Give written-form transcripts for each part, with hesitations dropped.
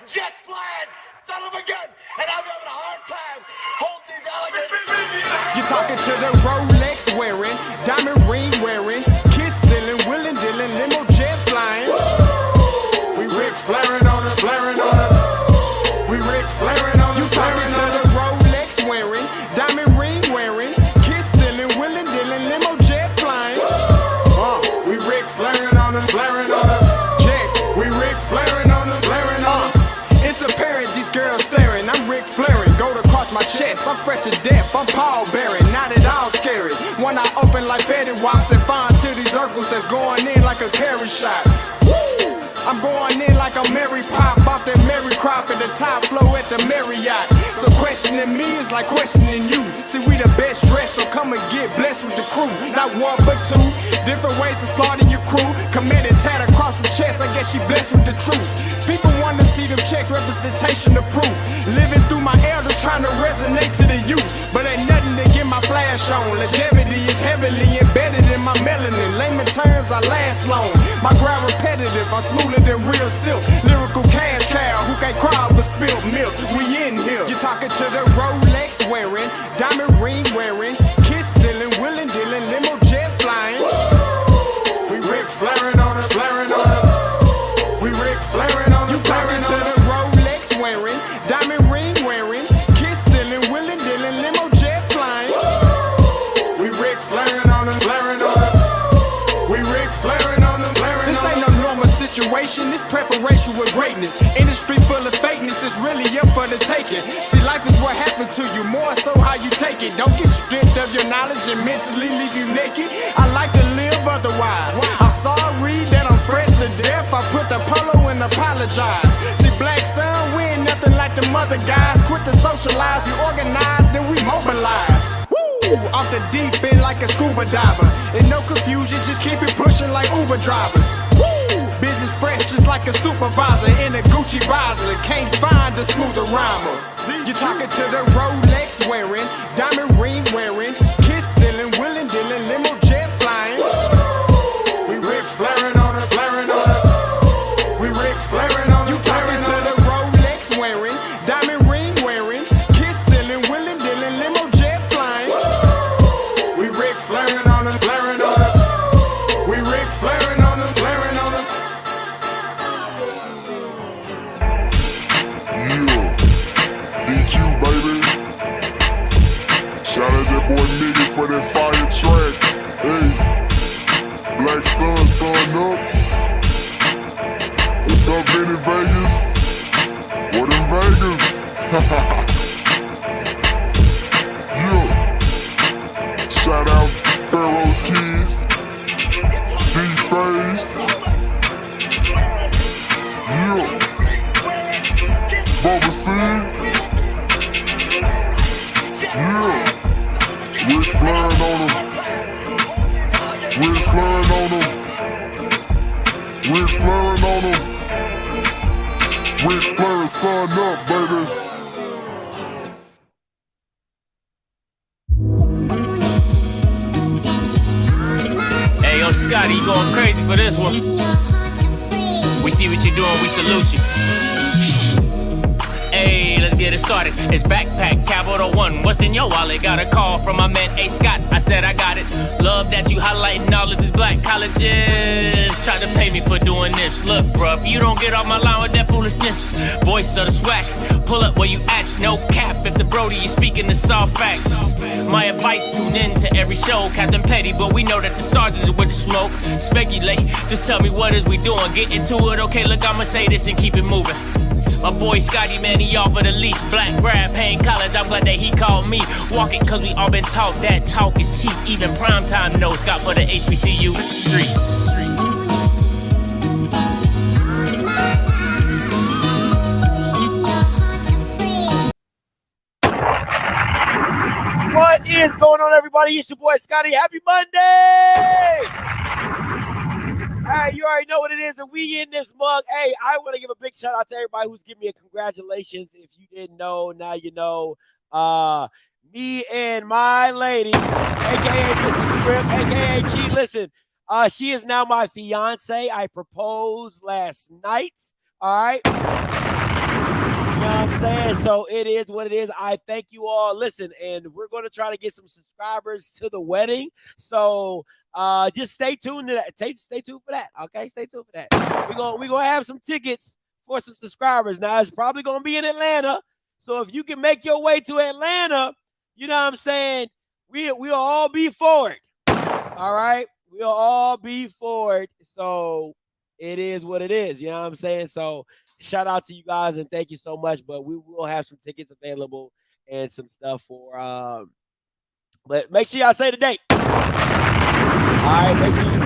jet flying, son of a gun, and I'm having a hard time holding these alligators. You're talking to the Rolex wearing, diamond ring wearing, kiss stealing, willing dealing, limo jet flying. We Ric Flairing on us, flaring on us. We Ric Flairing on us. You talking to the Rolex wearing, diamond ring wearing, kiss stealing, willing dealing, limo jet flying. We Ric Flairing on us, flaring on us. Yeah, we Ric Flairing on us, flaring on us. It's apparent these girls staring. I'm Ric Flairing, gold across my chest. I'm fresh to death, I'm Paul Bearing, not at all scary. When I open like Betty Wops and find to these circles that's going in like a carry shot. Woo! I'm going in like a Mary Pop off that Mary Crop at the top flow at the Marriott. So questioning me is like questioning you. See, we the best dressed, so come and get blessed with the crew. Not one but two, different ways to slaughter your crew. Committed tat across the chest, I guess she blessed with the truth. People want to see them checks, representation of proof. Living through my elders, trying to resonate to the youth. But ain't nothing to get my flash on. Longevity is heavily embedded in my melanin. Layman terms, I last long. My grind repetitive, I'm smoother than real silk. Lyrical cash cow, who can't cry over spilled milk. We in here. You're talking to the Rolex wearing, diamond ring wearing, kiss stealing, willing dealing, limo jet flying. We Ric Flairing on us, flaring on us. We Ric Flairing on us, flaring on us. You talking to the Rolex wearing, diamond ring wearing, kiss stealing, willing dealing, limo jet flying. We Ric Flairing on us, flaring on us. We Ric Flairing on us, flaring on us. This ain't no normal situation, this preparation with greatness. Industry full of fakeness, it's really up for the taking. See, life is what happened to you, more so how you take it. Don't get stripped of your knowledge and mentally leave you naked. I like to live otherwise. I'm sorry that I'm fresh to death. I put the polo and apologize. See, black son, we ain't nothing like the mother guys. Quit to socialize, we organize, then we mobilize. Off the deep end like a scuba diver. And no confusion, just keep it pushing like Uber drivers. Woo! Business fresh just like a supervisor in a Gucci visor. Can't find a smoother rhymer. You're talking to the Rolex wearing, diamond ring wearing, kiss stealing, willing dealing, limo jet flying. We Ric Flairing on us, flaring on us. We Ric Flairing on us. You talking to the Rolex wearing, diamond ring wearing, kiss stealing, willing dealing, limo jet flying. We Ric Flairing on us, flaring on us. We Ric Flairing on us, flaring on us. Yeah, DQ baby. Shout out that boy Nigga for that fire track. Hey, Black Sun, sun up. What's up, Vinny Vegas? What in Vegas? Yeah. Shout out Pharaoh's Kids, D-Face. Yeah. Bubba C. Yeah. Ric Flairing on them. Ric Flairing on them. Ric Flairing on them. Ric Flair, son up, baby. Hey, yo, Scotty, you going crazy for this one. We see what you're doing, we salute you. Hey, let's get it started. It's backpack, capital one. What's in your wallet? Got a call from my man A. Scott. I said I got it. Love that you highlighting all of these black colleges. Try to pay me for doing this. Look, bruh, if you don't get off my line with that foolishness, voice of the swag, pull up where you at. No cap. If the Brody is speaking the soft facts. My advice, tune in to every show. Captain Petty, but we know that the sergeant is with the smoke. Speculate, just tell me what is we doing. Get into it, okay, look, I'ma say this and keep it moving. My boy Scotty, man, he offered the least. Black grad, paying college, I'm glad that he called me. Walking, cause we all been taught that talk is cheap. Even primetime knows Scott for the HBCU streets. What is going on, everybody? It's your boy Scotty. Happy Monday! Hey, you already know what it is, and we in this mug. Hey, I want to give a big shout out to everybody who's giving me a congratulations. If you didn't know, now you know. Me and my lady, aka Mrs. Script, aka Key. Listen, she is now my fiance. I proposed last night. All right. know what I'm saying? So it is what it is. I thank you all. Listen, and we're going to try to get some subscribers to the wedding. So just stay tuned to that. Stay tuned for that. Okay, stay tuned for that. We're gonna have some tickets for some subscribers. Now it's probably gonna be in Atlanta. So if you can make your way to Atlanta, you know what I'm saying? We'll all be for it. All right, we'll all be for it. So it is what it is. You know what I'm saying? So shout out to you guys and thank you so much. But we will have some tickets available and some stuff for but make sure y'all say the date. All right,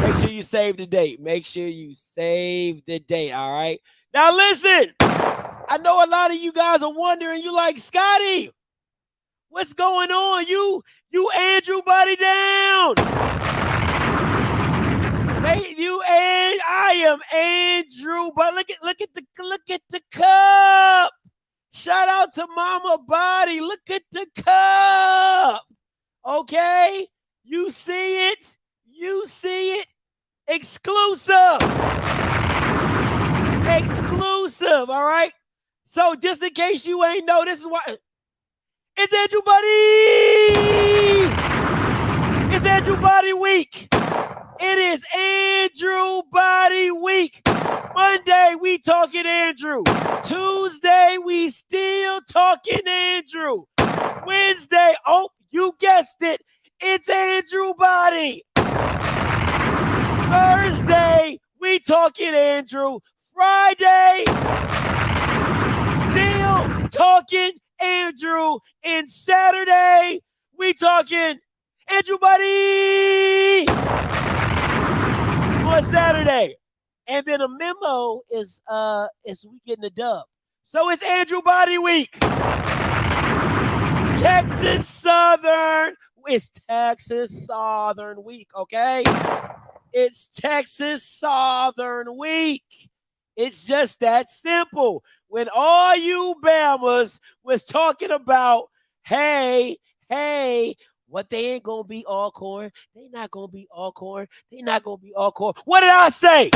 make sure you save the date. Make sure you save the date. All right. Now listen, I know a lot of you guys are wondering, you like, Scotty, what's going on? You Andrew Body down. I am Andrew, but look at the cup. Shout out to Mama Body. Look at the cup. Okay, you see it. You see it. Exclusive. Exclusive. All right. So just in case you ain't know, this is why it's Andrew Body. It's Andrew Body Week. It is Andrew Body Week. Monday, we talking Andrew. Tuesday, we still talking Andrew. Wednesday, oh, you guessed it, it's Andrew Body. Thursday, we talking Andrew. Friday, still talking Andrew. And Saturday, we talking Andrew Body on Saturday. And then a memo is we getting a dub. So it's Andrew Body Week. Texas Southern. It's Texas Southern Week, okay? It's Texas Southern Week. It's just that simple. When all you Bamas was talking about, hey, what they ain't gonna be all corn. They not gonna be all corn. They not gonna be all corn. What did I say?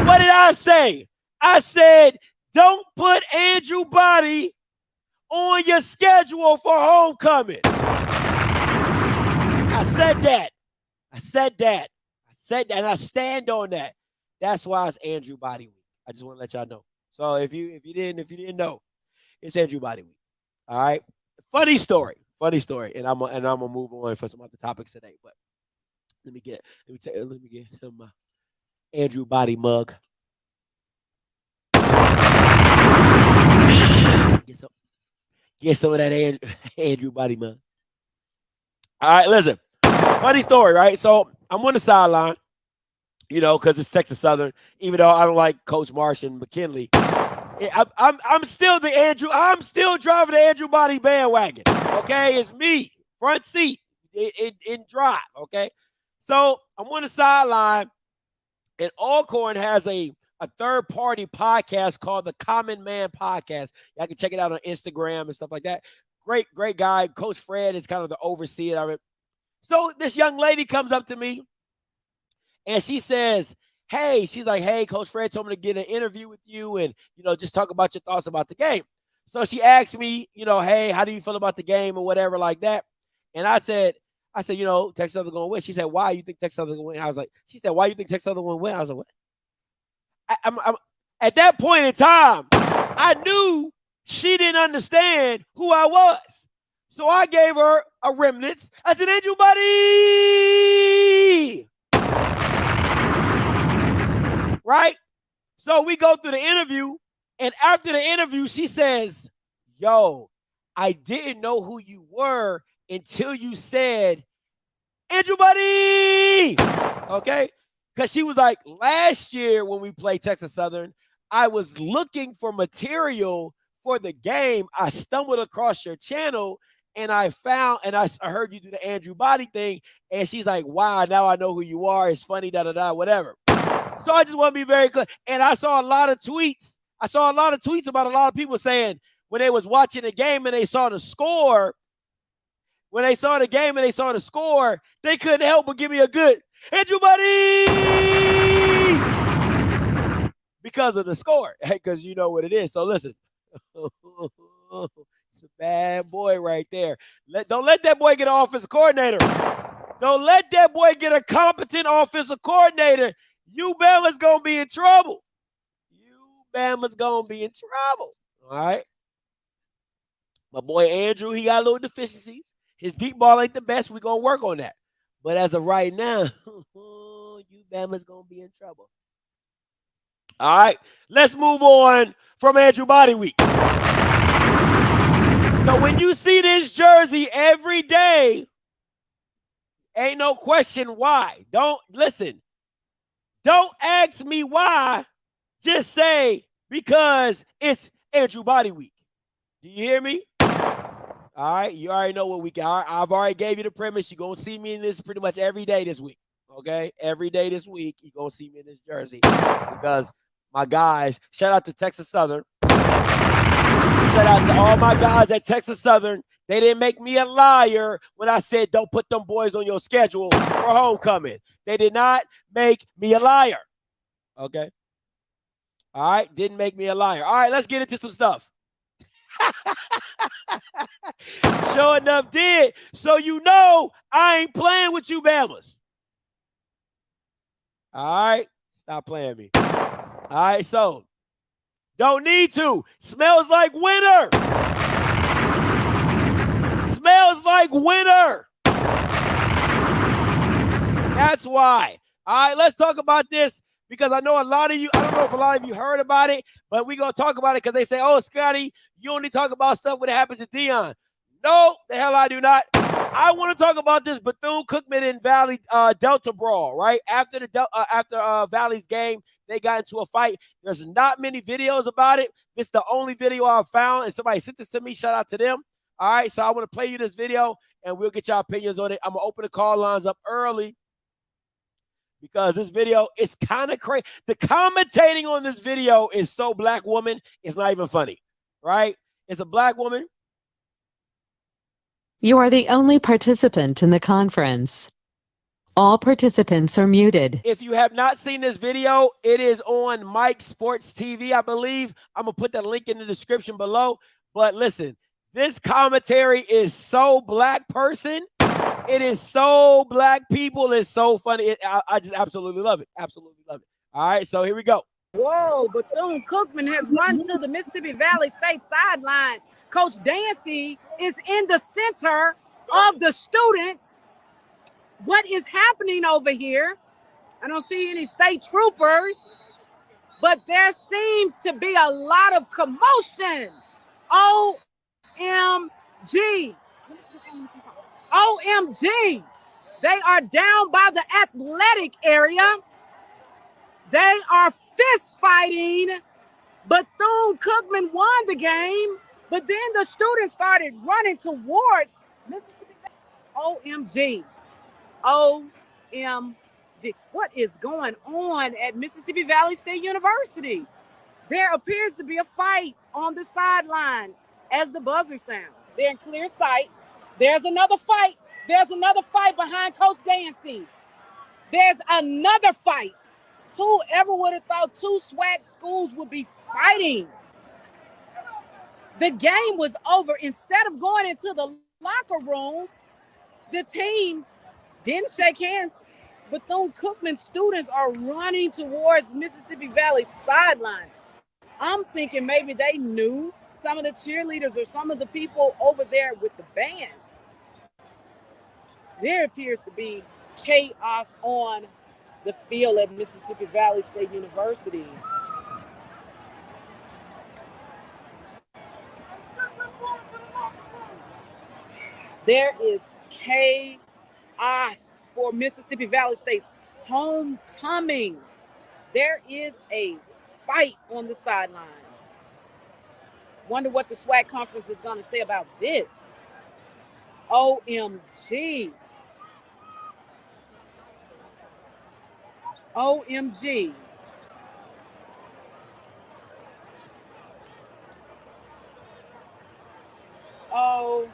What did I say? I said, don't put Andrew Body on your schedule for homecoming. I said that. And I stand on that. That's why it's Andrew Body Week. I just want to let y'all know. So if you didn't know, it's Andrew Body Week. All right. Funny story. And I'm gonna move on for some other topics today. But let me get some Andrew Body mug. Get some of that Andrew Body mug. All right, listen. Funny story, right? So I'm on the sideline, you know, because it's Texas Southern. Even though I don't like Coach Marsh and McKinley, I'm still driving the Andrew Body bandwagon. Okay, it's me, front seat in drive. Okay, so I'm on the sideline, and Alcorn has a third-party podcast called the Common Man Podcast. Y'all can check it out on Instagram and stuff like that. Great guy. Coach Fred is kind of the overseer of it. So this young lady comes up to me, and she says, she's like, hey, Coach Fred told me to get an interview with you and, you know, just talk about your thoughts about the game. So she asked me, you know, hey, how do you feel about the game or whatever like that? And I said, you know, Texas Southern going to win. She said, why you think Texas Southern going to win? She said, why you think Texas Southern going to win? I was like, what? I'm at that point in time, I knew she didn't understand who I was. So I gave her a remnants. I said, Andrew Body. Right? So we go through the interview. And after the interview, she says, yo, I didn't know who you were until you said, Andrew Body. Okay? Because she was like, last year when we played Texas Southern, I was looking for material for the game. I stumbled across your channel and I heard you do the Andrew Body thing. And she's like, wow, now I know who you are. It's funny, whatever. So I just want to be very clear. And I saw a lot of tweets. About a lot of people saying when they was watching the game and they saw the score, they couldn't help but give me a good Andrew Body. because of the score, because you know what it is. So listen, it's a bad boy right there. Don't let that boy get an offensive coordinator. Don't let that boy get a competent offensive coordinator. You Bama's going to be in trouble. You Bama's going to be in trouble. All right? My boy Andrew, he got a little deficiencies. His deep ball ain't the best. We're going to work on that. But as of right now, you Bama's going to be in trouble. All right, let's move on from Andrew Body Week. So when you see this jersey every day, ain't no question why. Don't ask me why. Just say because it's Andrew Body Week. Do you hear me? All right, you already know what we got. I've already gave you the premise. You're going to see me in this pretty much every day this week. Okay, every day this week, you're going to see me in this jersey because my guys, shout out to Texas Southern. Shout out to all my guys at Texas Southern. They didn't make me a liar when I said don't put them boys on your schedule for homecoming. They did not make me a liar. Okay? All right? Didn't make me a liar. All right, let's get into some stuff. Sure enough did. So you know I ain't playing with you Bamas. All right? Stop playing me. All right, so don't need to. Smells like winter. Smells like winter. That's why. All right, let's talk about this because I know a lot of you, I don't know if a lot of you heard about it, but we're going to talk about it because they say, oh, Scotty, you only talk about stuff when it happens to Dion. No, the hell I do not. I want to talk about this Bethune-Cookman and Valley Delta brawl, right? After Valley's game, they got into a fight. There's not many videos about it. This is the only video I found, and somebody sent this to me. Shout out to them. All right, so I want to play you this video, and we'll get your opinions on it. I'm going to open the call lines up early because this video is kind of crazy. The commentating on this video is so black woman, it's not even funny, right? It's a black woman. You are the only participant in the conference. All participants are muted. If you have not seen this video, it is on Mike Sports TV, I believe. I'm going to put that link in the description below. But listen, this commentary is so black person. It is so black people. It's so funny. I just absolutely love it. Absolutely love it. All right, so here we go. Whoa, Bethune-Cookman has run to the Mississippi Valley State sideline. Coach Dancy is in the center of the students. What is happening over here? I don't see any state troopers, but there seems to be a lot of commotion. OMG. OMG. They are down by the athletic area. They are fist fighting. Bethune-Cookman won the game, but then the students started running towards Mississippi. OMG. OMG. What is going on at Mississippi Valley State University? There appears to be a fight on the sideline as the buzzer sounds. They're in clear sight. There's another fight. There's another fight behind Coach Dancy. There's another fight. Whoever would have thought two SWAT schools would be fighting? The game was over. Instead of going into the locker room, the teams didn't shake hands. Bethune-Cookman students are running towards Mississippi Valley sideline. I'm thinking maybe they knew some of the cheerleaders or some of the people over there with the band. There appears to be chaos on the field at Mississippi Valley State University. There is chaos for Mississippi Valley State's homecoming. There is a fight on the sidelines. Wonder what the SWAC conference is going to say about this. OMG. OMG. OMG.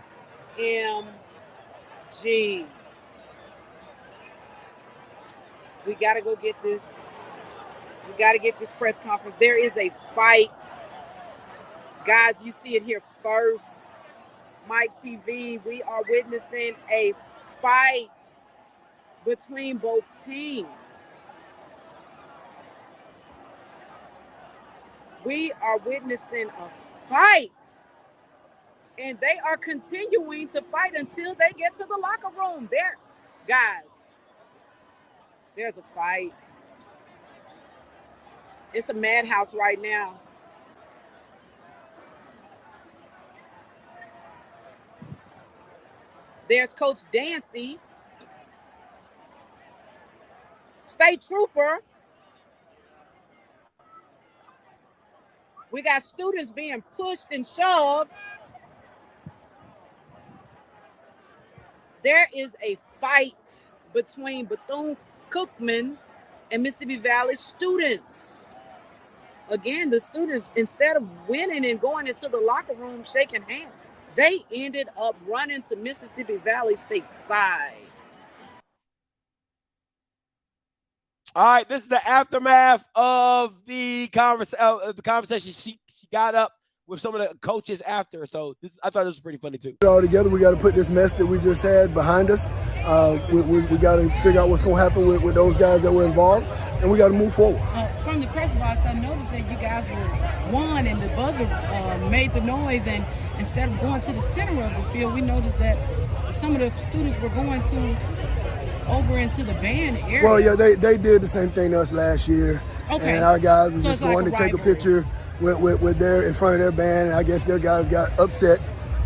We got to go get this. We got to get this press conference. There is a fight. Guys, you see it here first. Mike TV, we are witnessing a fight between both teams. We are witnessing a fight. And they are continuing to fight until they get to the locker room. There, guys, there's a fight. It's a madhouse right now. There's Coach Dancy, State Trooper. We got students being pushed and shoved. There is a fight between Bethune-Cookman and Mississippi Valley students. Again, the students, instead of winning and going into the locker room shaking hands, they ended up running to Mississippi Valley State side. All right, this is the aftermath of the conversation. She got up with some of the coaches after. So I thought this was pretty funny too. All together, we got to put this mess that we just had behind us. We got to figure out what's going to happen with those guys that were involved, and we got to move forward. From the press box, I noticed that you guys were won, and the buzzer made the noise, and instead of going to the center of the field, we noticed that some of the students were going over into the band area. Well, yeah, they did the same thing to us last year. Okay. And our guys was just going to take a picture with their in front of their band, and I guess their guys got upset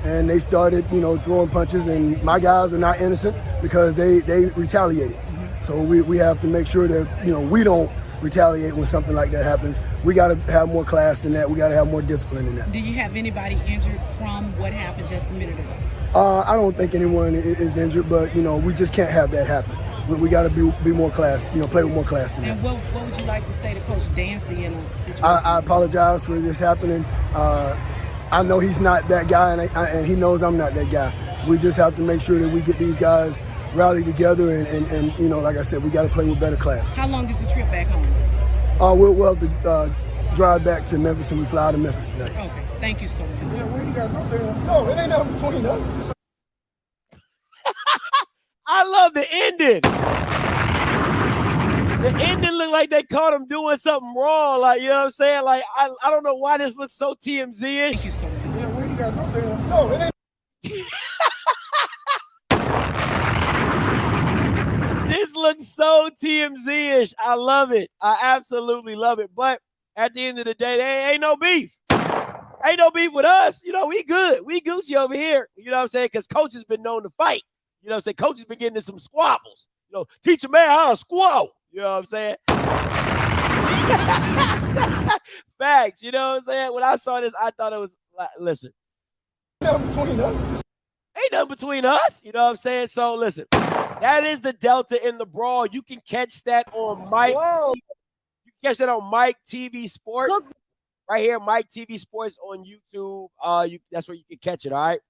and they started, throwing punches, and my guys are not innocent because they retaliated. Mm-hmm. So we have to make sure that, we don't retaliate when something like that happens. We got to have more class than that. We got to have more discipline than that. Do you have anybody injured from what happened just a minute ago? I don't think anyone is injured, but, we just can't have that happen. We got to be more class, play with more class than that. And what would you like to say to Coach Dancy in a situation? I apologize for this happening. I know he's not that guy, and he knows I'm not that guy. We just have to make sure that we get these guys rallied together, and like I said, we got to play with better class. How long is the trip back home? We'll have to drive back to Memphis, and we fly out of Memphis today. Okay, thank you so much. Yeah, we ain't got no, it ain't nothing between us. I love the ending. The ending looked like they caught him doing something wrong. Like, you know what I'm saying? Like, I don't know why this looks so TMZ-ish. Thank you so much. Yeah, we ain't got no, it ain't. This looks so TMZ-ish. I love it. I absolutely love it. But at the end of the day, there ain't no beef. Ain't no beef with us. We good. We Gucci over here. You know what I'm saying? Because Coach has been known to fight. You know what I'm saying? Coach has been getting in some squabbles. Teach a man how to squabble. You know what I'm saying? Facts. You know what I'm saying? When I saw this, I thought it was like, listen. Ain't nothing between us. Ain't nothing between us. You know what I'm saying? So listen, that is the Delta in the Brawl. You can catch that on Mike. Whoa. You can catch that on Mike TV Sports. Right here, Mike TV Sports on YouTube. That's where you can catch it, all right?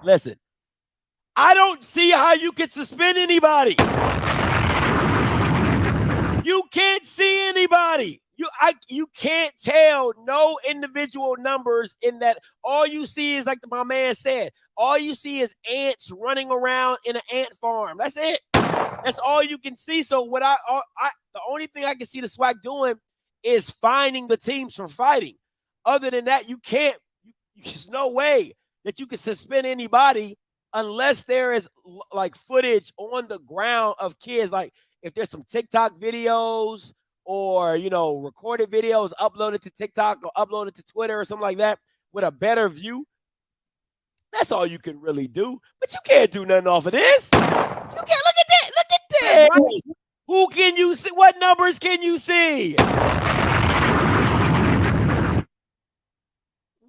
Listen, I don't see how you can suspend anybody. You can't see anybody. You can't tell no individual numbers in that. All you see is, like my man said, all you see is ants running around in an ant farm. That's it. That's all you can see. So what the only thing I can see the SWAC doing is finding the teams for fighting. Other than that, you can't. There's no way that you can suspend anybody unless there is like footage on the ground of kids. Like if there's some TikTok videos or, recorded videos uploaded to TikTok or uploaded to Twitter or something like that with a better view. That's all you can really do. But you can't do nothing off of this. You can't. Look at that. Look at that. Right. Who can you see? What numbers can you see?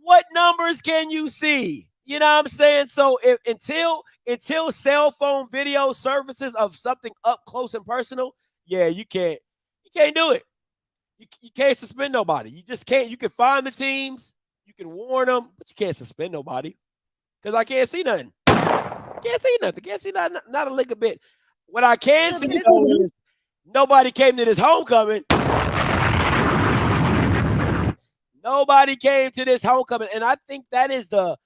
What numbers can you see? You know what I'm saying? So until cell phone video services of something up close and personal, yeah, you can't do it. You can't suspend nobody. You just can't. You can find the teams, you can warn them, but you can't suspend nobody because I can't see nothing. Can't see nothing. Can't see not a lick of bit. What I can see is nobody came to this homecoming. Nobody came to this homecoming, and I think that's the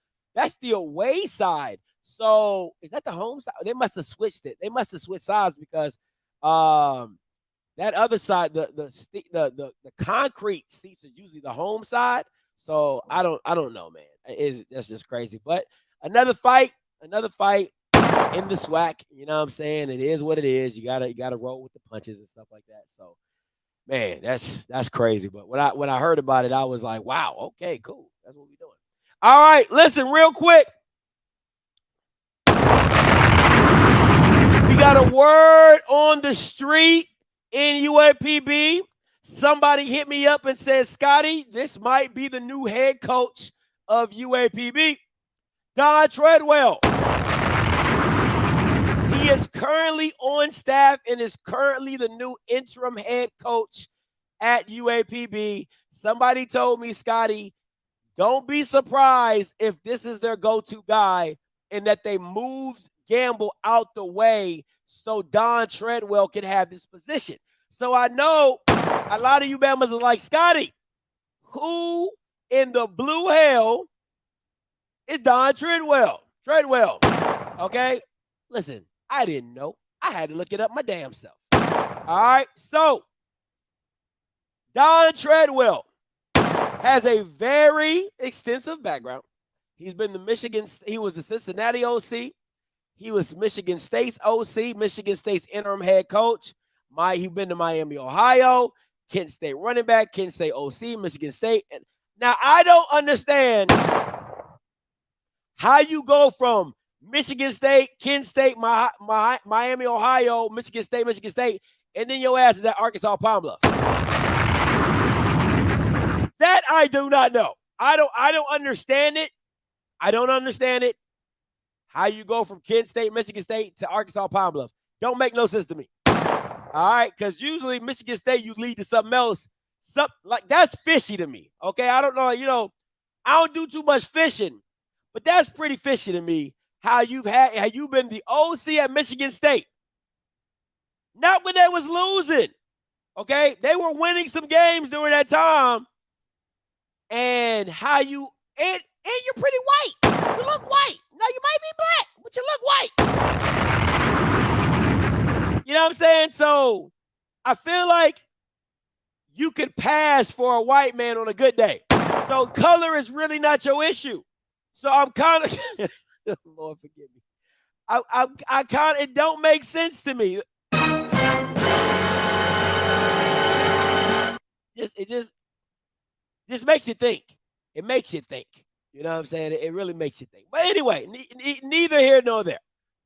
away side. So is that the home side? They must have switched it. They must have switched sides because that other side, the concrete seats are usually the home side. So I don't know, man. That's just crazy. But another fight in the SWAC. You know what I'm saying? It is what it is. You gotta roll with the punches and stuff like that. So, man, that's crazy. But when I heard about it, I was like, wow, okay, cool. That's what we're doing. All right, listen, real quick. We got a word on the street in UAPB. Somebody hit me up and said, Scotty, this might be the new head coach of UAPB, Don Treadwell. He is currently on staff and is currently the new interim head coach at UAPB. Somebody told me, Scotty, don't be surprised if this is their go-to guy and that they moved Gamble out the way so Don Treadwell can have this position. So I know a lot of you Bammers are like, Scotty, who in the blue hell is Don Treadwell? Okay? Listen, I didn't know. I had to look it up my damn self. All right? So, Don Treadwell has a very extensive background. He's been he was the Cincinnati OC. He was Michigan State's OC, Michigan State's interim head coach. He's been to Miami, Ohio, Kent State running back, Kent State OC, Michigan State. Now, I don't understand how you go from Michigan State, Kent State, Miami, Ohio, Michigan State, and then your ass is at Arkansas Pine Bluff. That I do not know. I don't understand it. I don't understand it. How you go from Kent State, Michigan State to Arkansas Pine Bluff. Don't make no sense to me. All right, because usually Michigan State, you lead to something else. Like that's fishy to me. Okay, I don't know. I don't do too much fishing, but that's pretty fishy to me. How you've been the OC at Michigan State. Not when they was losing. Okay, they were winning some games during that time. And how you and you're pretty white. You look white. No, you might be black, but you look white. You know what I'm saying? So I feel like you could pass for a white man on a good day. So color is really not your issue. So I'm kind of Lord forgive me. I kind of it don't make sense to me. It just makes you think. It makes you think. You know what I'm saying? It really makes you think. But anyway, neither here nor there,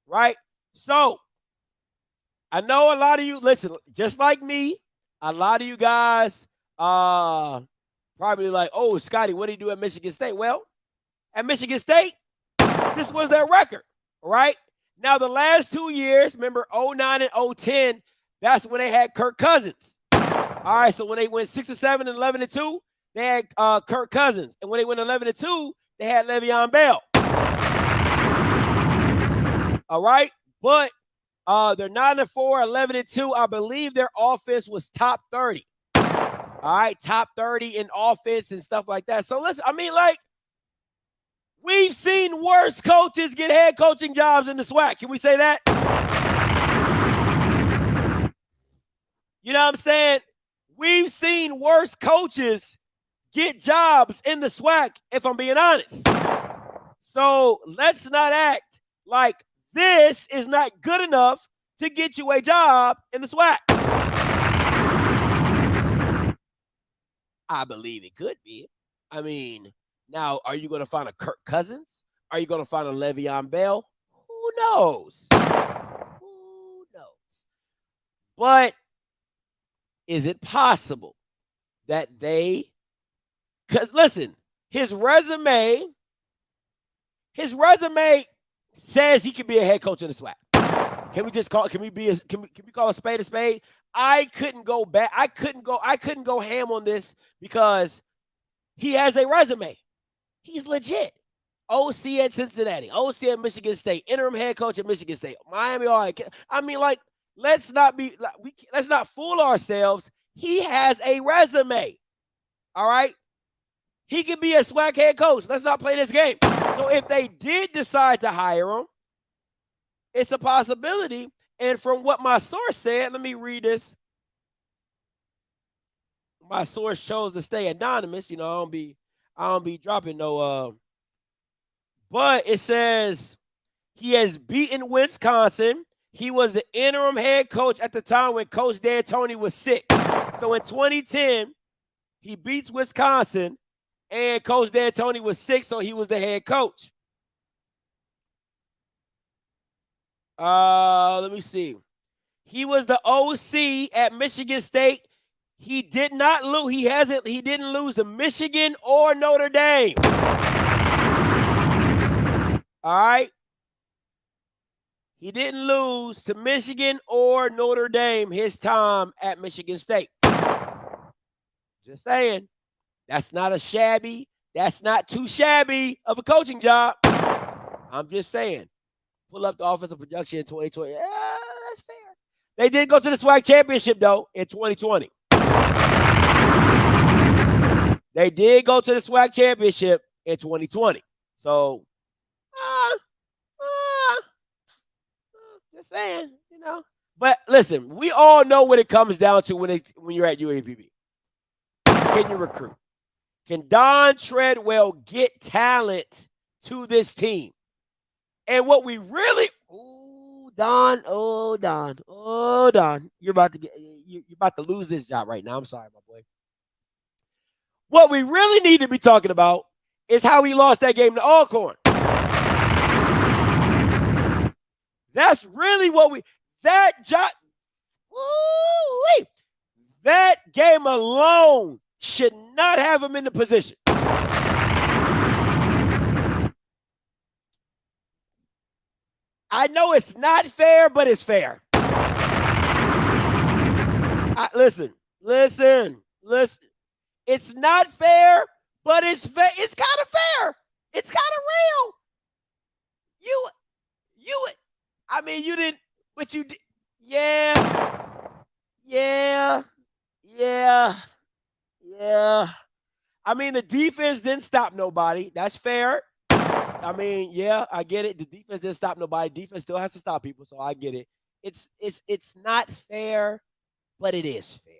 right? So I know a lot of you, listen, just like me, a lot of you guys probably like, oh, Scotty, what do you do at Michigan State? Well, at Michigan State, this was their record, right? Now, the last 2 years, remember 09 and 010, that's when they had Kirk Cousins. All right, so when they went 6-7 and 11-2, they had Kirk Cousins. And when they went 11-2, they had Le'Veon Bell. All right, but they're 9-4, 11-2. I believe their offense was top 30. All right, top 30 in offense and stuff like that. So listen, I mean, like, we've seen worse coaches get head coaching jobs in the SWAC. Can we say that? You know what I'm saying? We've seen worse coaches get jobs in the SWAC, if I'm being honest. So let's not act like this is not good enough to get you a job in the SWAC. I believe it could be. I mean, now, are you going to find a Kirk Cousins? Are you going to find a Le'Veon Bell? Who knows? Who knows? But is it possible that because listen, his resume says he could be a head coach in the SWAC. Can we call a spade a spade? I couldn't go back. I couldn't go ham on this because he has a resume. He's legit. OC at Cincinnati, OC at Michigan State, interim head coach at Michigan State, Miami. I mean, like, let's not fool ourselves. He has a resume. All right. he could be a SWAC head coach. Let's not play this game. So if they did decide to hire him, it's a possibility. And from what my source said, let me read this. My source chose to stay anonymous. You know, I don't be dropping no. But it says he has beaten Wisconsin. He was the interim head coach at the time when Coach D'Antoni was sick. So in 2010, he beats Wisconsin, and Coach D'Antoni was sick, so he was the head coach. Let me see. He was the OC at Michigan State. He did not lose. He didn't lose to Michigan or Notre Dame. All right. He didn't lose to Michigan or Notre Dame his time at Michigan State. Just saying. That's not too shabby of a coaching job. I'm just saying. Pull up the offensive production in 2020. That's fair. They did go to the SWAC championship, though, in 2020. They did go to the SWAC championship in 2020. So, just saying, you know. But listen, we all know what it comes down to when you're at UAPB. Can you recruit? Can Don Treadwell get talent to this team? And what we really, Don, you're about to lose this job right now. I'm sorry, my boy. What we really need to be talking about is how he lost that game to Alcorn. That's really what that game alone should not have him in the position. I know it's not fair, but it's fair. Listen. It's not fair, but it's kind of fair. It's kind of real. You didn't, but you did. Yeah. I mean, the defense didn't stop nobody. That's fair. I mean, yeah, I get it. The defense didn't stop nobody. Defense still has to stop people, so I get it. It's not fair, but it is fair.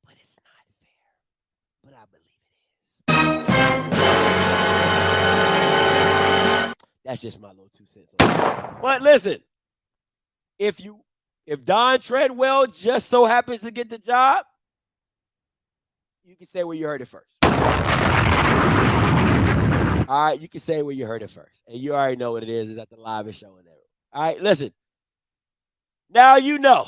But it's not fair, but I believe it is. That's just my little 2 cents on it. But listen, if Don Treadwell just so happens to get the job, you can say where you heard it first. All right, you can say where you heard it first. And you already know what it is. It's at the live show and everything. All right, listen. Now you know.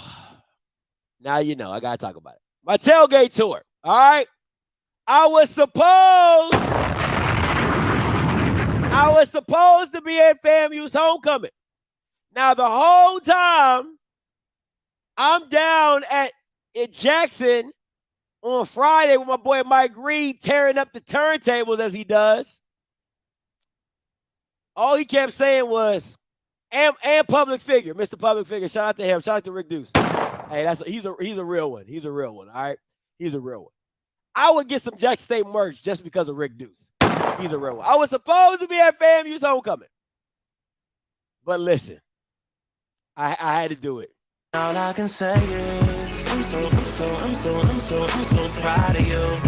I got to talk about it. My tailgate tour. All right. I was supposed to be at FAMU's homecoming. Now, the whole time, I'm down at Jackson on Friday with my boy Mike Reed tearing up the turntables as he does. All he kept saying was, and public figure, Mr. Public Figure. Shout out to him. Shout out to Rick Deuce. Hey, he's a real one. He's a real one. All right, he's a real one. I would get some Jackson State merch just because of Rick Deuce. He's a real one. I was supposed to be at FAMU's homecoming, but listen, I had to do it. All I can say is I'm so proud of you.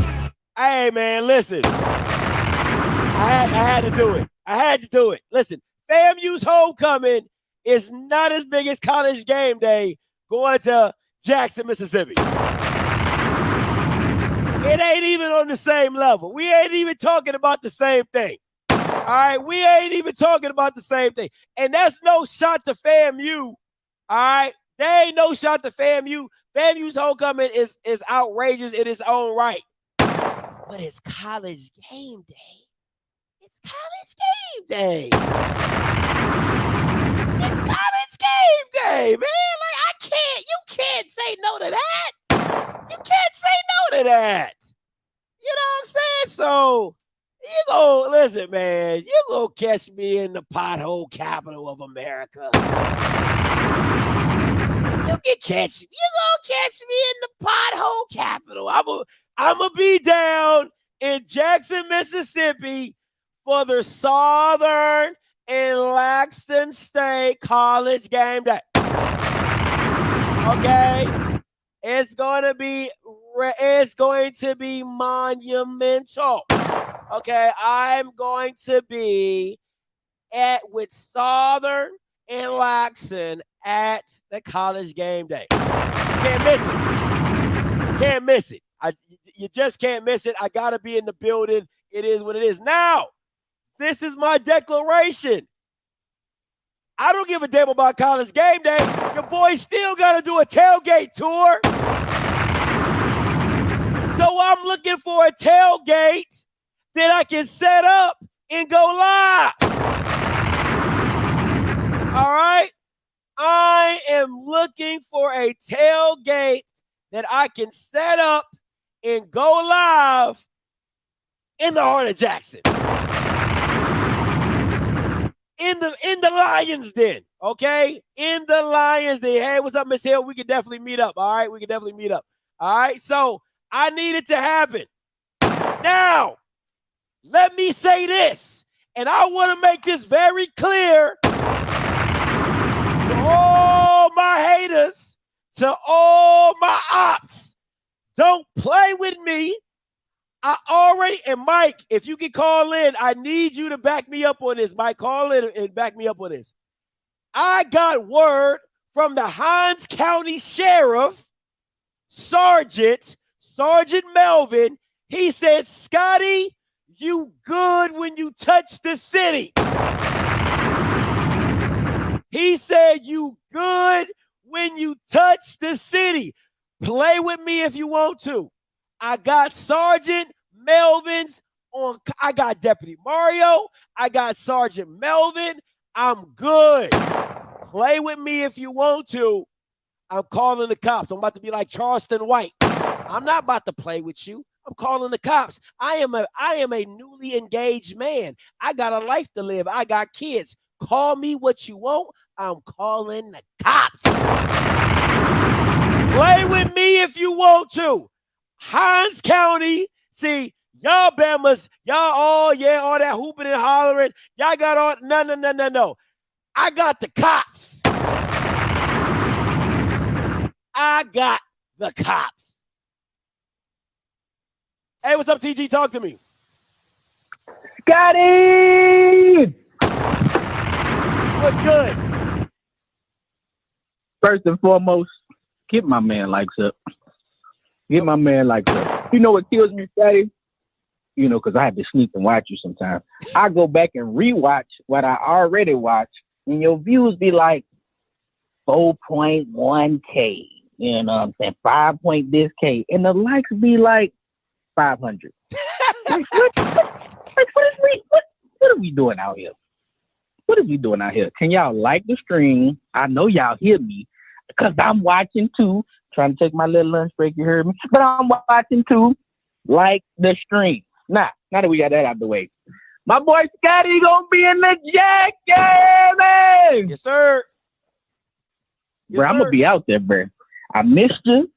Hey man, listen. I had to do it. I had to do it. Listen, FAMU's homecoming is not as big as College Game Day going to Jackson, Mississippi. It ain't even on the same level. We ain't even talking about the same thing. All right, we ain't even talking about the same thing. And that's no shot to FAMU. All right, there ain't no shot to FAMU. FAMU's homecoming is outrageous in its own right. But it's College Game Day. It's College Game Day. It's College Game Day, man. Like, you can't say no to that. You can't say no to that. You know what I'm saying? So, you go, listen, man, you go catch me in the pothole capital of America. You gonna catch me in the pothole capital. I'm going to be down in Jackson, Mississippi for the Southern and Laxton State College game day. Okay? It's going to be monumental. Okay? I'm going to be with Southern and Laxton at the college game day. Can't miss it. Can't miss it. You just can't miss it. I got to be in the building. It is what it is. Now, this is my declaration. I don't give a damn about college game day. Your boy still got to do a tailgate tour. So I'm looking for a tailgate that I can set up and go live. All right? I am looking for a tailgate that I can set up and go live in the heart of Jackson. In the Lions Den, okay? In the Lions Den. Hey, what's up, Miss Hill? We can definitely meet up, all right? We can definitely meet up. All right? So I need it to happen. Now, let me say this, and I want to make this very clear to all my haters, to all my ops. Don't play with me. And Mike, if you can call in, I need you to back me up on this. Mike, call in and back me up on this. I got word from the Hinds County Sheriff, Sergeant Melvin. He said, Scotty, you good when you touch the city. He said, you good when you touch the city. Play with me if you want to. I got Sergeant Melvin's on. I got Deputy Mario. I got Sergeant Melvin. I'm good. Play with me if you want to. I'm calling the cops. I'm about to be like Charleston White. I'm not about to play with you. I'm calling the cops. I am a newly engaged man. I got a life to live. I got kids. Call me what you want. I'm calling the cops. Play with me if you want to. Hinds County, see, y'all Bamas, y'all, all that hooping and hollering. Y'all got all, no. I got the cops. I got the cops. Hey, what's up, TG? Talk to me. Scotty! What's good? First and foremost, get my man likes up. Get my man likes up. You know what kills me, Scotty? You know, because I have to sneak and watch you sometimes. I go back and rewatch what I already watched, and your views be like 4.1K. You know what I'm saying? 5 point this K. And the likes be like 500. What are we doing out here? What are we doing out here? Can y'all like the stream? I know y'all hear me because I'm watching too. Trying to take my little lunch break, you heard me? But I'm watching too. Like the stream. Now that we got that out of the way, my boy Scotty gonna be in the Jack game. Yes, sir. Bro, I'm gonna be out there, bro. I missed you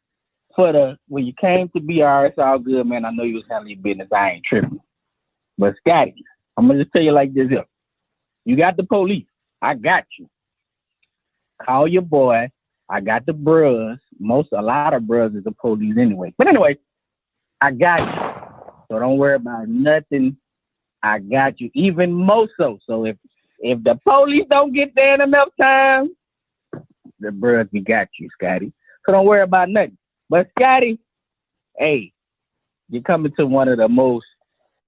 when you came to BR. It's all good, man. I know you was handling your business. I ain't tripping. But Scotty, I'm gonna just tell you like this here. You got the police. I got you. Call your boy. I got the bros. A lot of bros is the police anyway. But anyway, I got you. So don't worry about nothing. I got you. Even more so. So if the police don't get there in enough time, the bros, we got you, Scotty. So don't worry about nothing. But Scotty, hey, you're coming to one of the most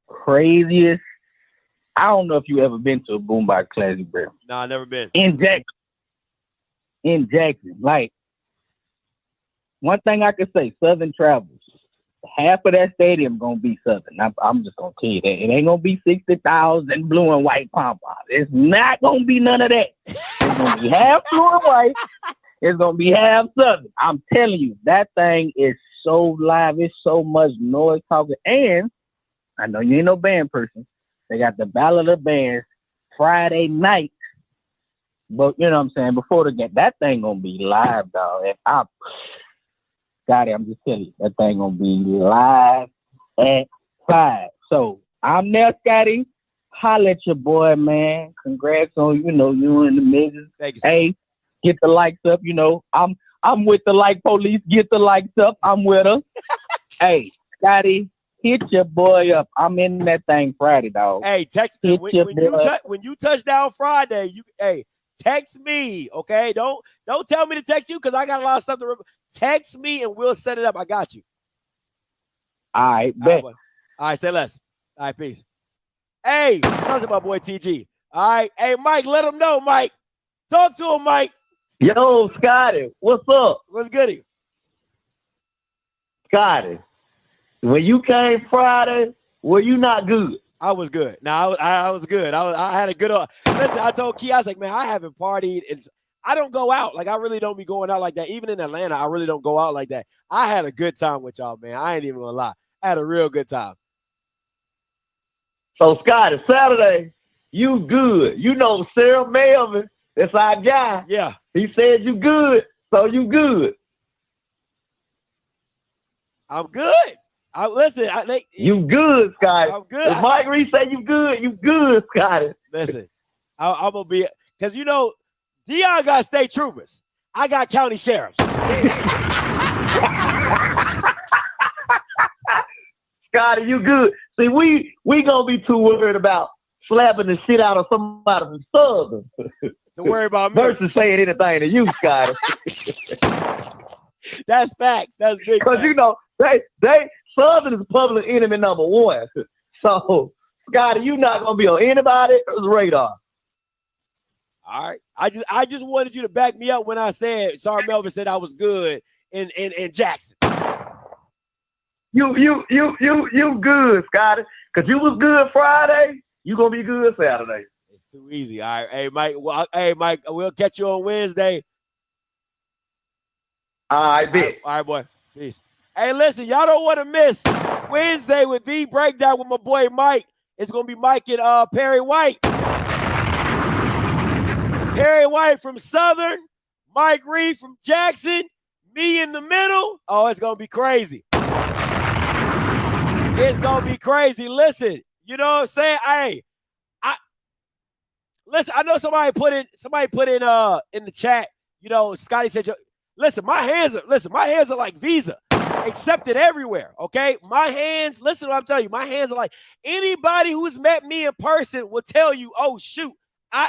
craziest. I don't know if you ever been to a Boombox Classic, bro. No, I never been. In Jackson. Like, one thing I can say, Southern travels. Half of that stadium gonna be Southern. I'm just gonna tell you that. It ain't gonna be 60,000 blue and white pom-poms. It's not gonna be none of that. It's gonna be half blue and white. It's gonna be half Southern. I'm telling you, that thing is so live. It's so much noise talking. And I know you ain't no band person. They got the Battle of the Bands Friday night. But you know what I'm saying? Before the game, that thing gonna be live, dog. Scotty, I'm just telling you, that thing gonna be live at 5. So I'm there, Scotty. Holla at your boy, man. Congrats on, you and the missus. Thank you, hey, get the likes up. I'm with the like police. Get the likes up. I'm with her. Hey, Scotty, hit your boy up. I'm in that thing Friday, dog. Hey, text me when you touch down Friday. Text me, okay? Don't tell me to text you because I got a lot of stuff to remember. Text me and we'll set it up. I got you. All right, bet. All right, say less. All right, peace. Hey, talk to my boy TG. All right, hey Mike, let him know, Mike. Talk to him, Mike. Yo, Scotty, what's up? What's goody? Scotty, when you came Friday, were you not good? I was good. Now I was good. I had a good. Listen, I told Key, I was like, man, I haven't partied, and I don't go out. Like I really don't be going out like that. Even in Atlanta, I really don't go out like that. I had a good time with y'all, man. I ain't even gonna lie. I had a real good time. So Scotty, Saturday, you good. You know Sarah Melvin, that's our guy. Yeah. He said you good, so you good. I'm good. You good, Scotty. I'm good. If Mike Reese say you good, Scotty. Listen, I'm gonna be, because Dion got state troopers. I got county sheriffs. Scotty, you good. See, we gonna be too worried about slapping the shit out of somebody from Southern. Don't worry about me. Versus saying anything to you, Scotty. That's facts. That's big. Because they Southern is public enemy number 1. So, Scotty, you not gonna be on anybody's radar. All right. I just wanted you to back me up when I said Sarah Melvin said I was good in Jackson. You good, Scotty. Because you was good Friday, you gonna be good Saturday. It's too easy. All right. Hey, Mike, we'll catch you on Wednesday. All right, bet. All right, boy. Peace. Hey, listen, y'all don't want to miss Wednesday with the breakdown with my boy Mike. It's gonna be Mike and Perry White. Perry White from Southern, Mike Reed from Jackson, me in the middle. Oh, it's gonna be crazy. It's gonna be crazy. Listen, you know what I'm saying? Listen, I know somebody put in the chat, Scotty said, listen, my hands are like Visa, accepted everywhere. Okay. My hands, listen to what I'm telling you, my hands are like, anybody who's met me in person will tell you, oh shoot, I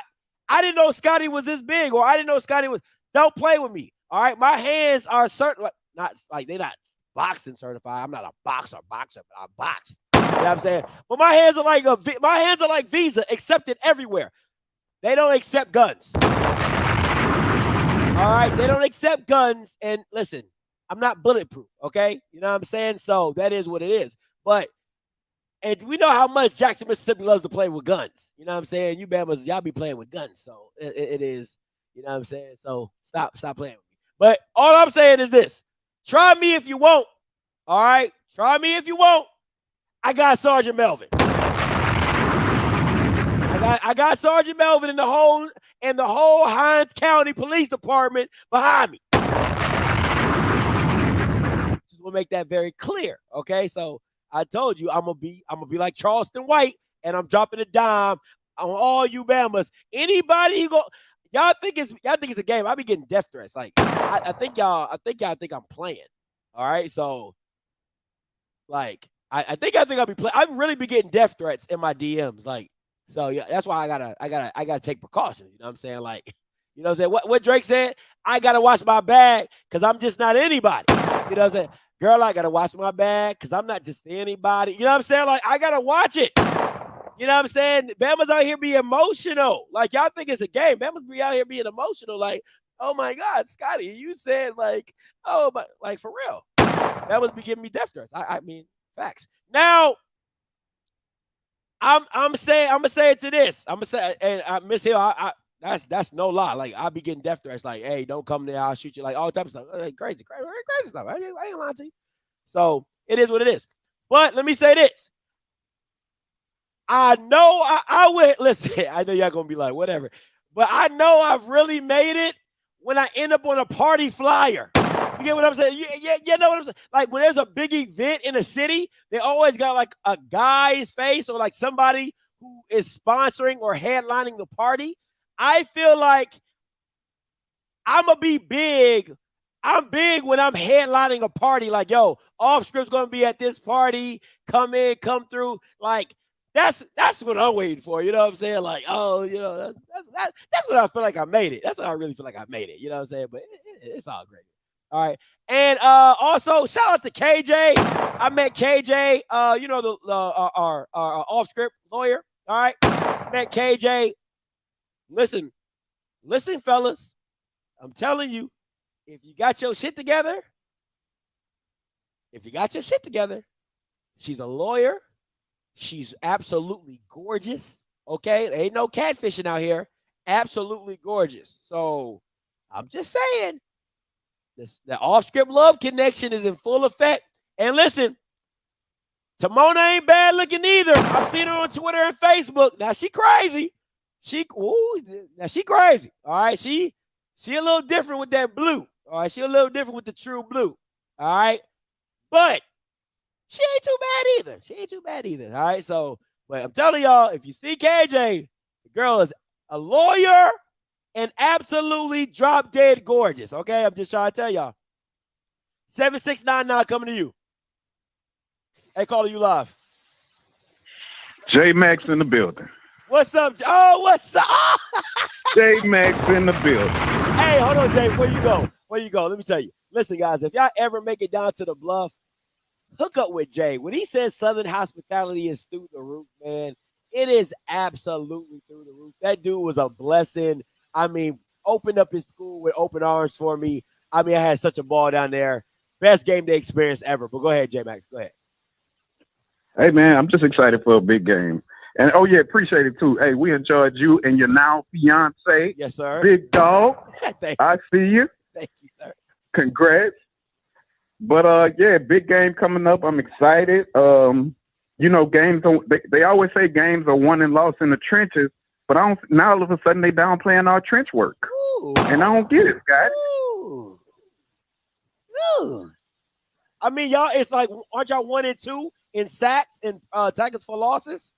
didn't know Scotty was this big, or I didn't know Scotty was, don't play with me. All right. My hands are certain, they're not boxing certified. I'm not a boxer, but I boxed. You know what I'm saying? But my hands are like Visa, accepted everywhere. They don't accept guns. All right. They don't accept guns. And listen, I'm not bulletproof. Okay. You know what I'm saying? So that is what it is. And we know how much Jackson, Mississippi loves to play with guns. You know what I'm saying? You Bamas, y'all be playing with guns. So it is, you know what I'm saying? So stop playing with me. But all I'm saying is this. Try me if you won't. All right? Try me if you won't. I got Sergeant Melvin. I got Sergeant Melvin and the whole Hinds County Police Department behind me. Just want to make that very clear. Okay? So I told you I'm gonna be like Charleston White, and I'm dropping a dime on all you Bamas. Anybody who y'all think it's a game. I be getting death threats. Like I think y'all think I'm playing. All right, so like I think I'll be playing. I really be getting death threats in my DMs. Like, so yeah, that's why I gotta take precautions. You know what I'm saying? Like, you know what I'm saying? What Drake said? I gotta watch my bag because I'm just not anybody. You know what I'm saying? Girl, I gotta watch my bag because I'm not just anybody. You know what I'm saying? Like, I gotta watch it. You know what I'm saying? Bama's out here being emotional. Like, y'all think it's a game. Bama's be out here being emotional. Like, oh my God, Scotty, you said like, oh, but like for real. Bama's be giving me death threats. I mean, facts. Now, I'm gonna say it to this. I'm gonna say, and Miss Hill, that's no lie. Like, I be getting death threats. Like, hey, don't come there. I'll shoot you. Like all type of stuff. Like, crazy stuff. I ain't lying to you. So it is what it is. But let me say this. I know I would listen. I know y'all gonna be like, whatever. But I know I've really made it when I end up on a party flyer. You get what I'm saying? You know what I'm saying? Like when there's a big event in a city, they always got like a guy's face or like somebody who is sponsoring or headlining the party. I feel like I'm gonna be big. I'm big when I'm headlining a party. Like, yo, OFFSCRIPT's gonna be at this party. Come in, come through. Like, that's what I'm waiting for. You know what I'm saying? Like, oh, you know, that's what I feel like I made it. That's what I really feel like I made it. You know what I'm saying? But it's all great. All right. And also shout out to KJ. I met KJ, you know, our OFFSCRIPT lawyer. All right. Met KJ. Listen, fellas. I'm telling you, if you got your shit together, she's a lawyer. She's absolutely gorgeous. Okay. There ain't no catfishing out here. Absolutely gorgeous. So I'm just saying, the OFFSCRIPT love connection is in full effect. And listen, Timona ain't bad looking either. I've seen her on Twitter and Facebook. Now she crazy. Now she crazy. All right. She a little different with that blue. All right. She a little different with the true blue. All right. But she ain't too bad either. All right. So, but I'm telling y'all, if you see KJ, the girl is a lawyer and absolutely drop dead gorgeous. Okay. I'm just trying to tell y'all. 7699 coming to you. Hey, caller, you live. J Max in the building. What's up? Oh, what's up? J Max in the building. Hey, hold on, Jay. Before you go, let me tell you. Listen, guys, if y'all ever make it down to the Bluff, hook up with Jay. When he says Southern hospitality is through the roof, man, it is absolutely through the roof. That dude was a blessing. I mean, opened up his school with open arms for me. I mean, I had such a ball down there. Best game day experience ever. But go ahead, J Max. Go ahead. Hey, man, I'm just excited for a big game. And, oh, yeah, appreciate it, too. Hey, we enjoyed you and your now fiance. Yes, sir. Big dog. I see you. Thank you, sir. Congrats. But, yeah, big game coming up. I'm excited. You know, games, they always say games are won and lost in the trenches, but now all of a sudden they downplaying our trench work. Ooh. And I don't get it, guys. Ooh. Ooh. I mean, y'all, it's like, aren't y'all 1 and 2 in sacks and tackles for losses?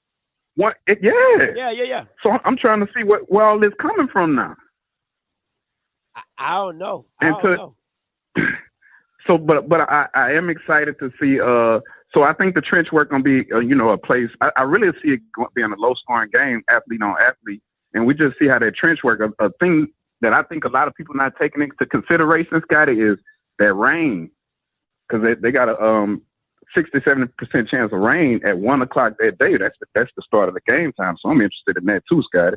Yeah. So I'm trying to see where all this coming from now. I don't know. So, but I am excited to see. So I think the trench work gonna be, you know, a place. I really see it being a low scoring game, athlete on athlete, and we just see how that trench work. A thing that I think a lot of people not taking into consideration, Scotty, is that rain, because they got a 60-70% chance of rain at 1 o'clock that day. That's the start of the game time. So I'm interested in that too, Scotty.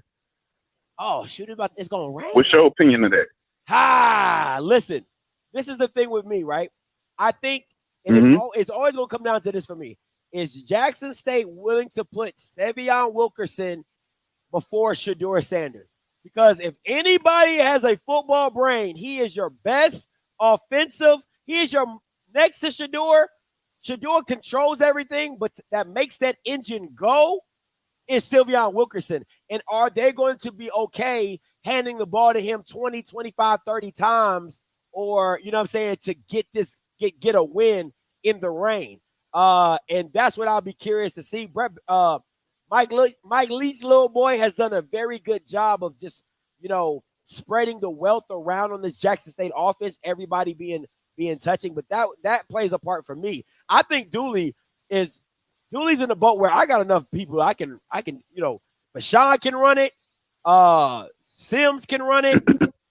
Oh, shoot! It's gonna rain. What's your opinion of that? Listen, this is the thing with me, right? I think, and it's always gonna come down to this for me: is Jackson State willing to put Sevion Wilkerson before Shedeur Sanders? Because if anybody has a football brain, he is your best offensive. He is your next to Shedeur. Shedeur controls everything, but that makes that engine go is Sevion Wilkerson. And are they going to be okay handing the ball to him 20, 25, 30 times, or, you know what I'm saying, to get a win in the rain? And that's what I'll be curious to see. Mike Leach's little boy has done a very good job of just, you know, spreading the wealth around on this Jackson State offense, everybody being touching, but that plays a part for me. I think Dooley's in the boat where I got enough people I can, you know, Bashan can run it, Sims can run it,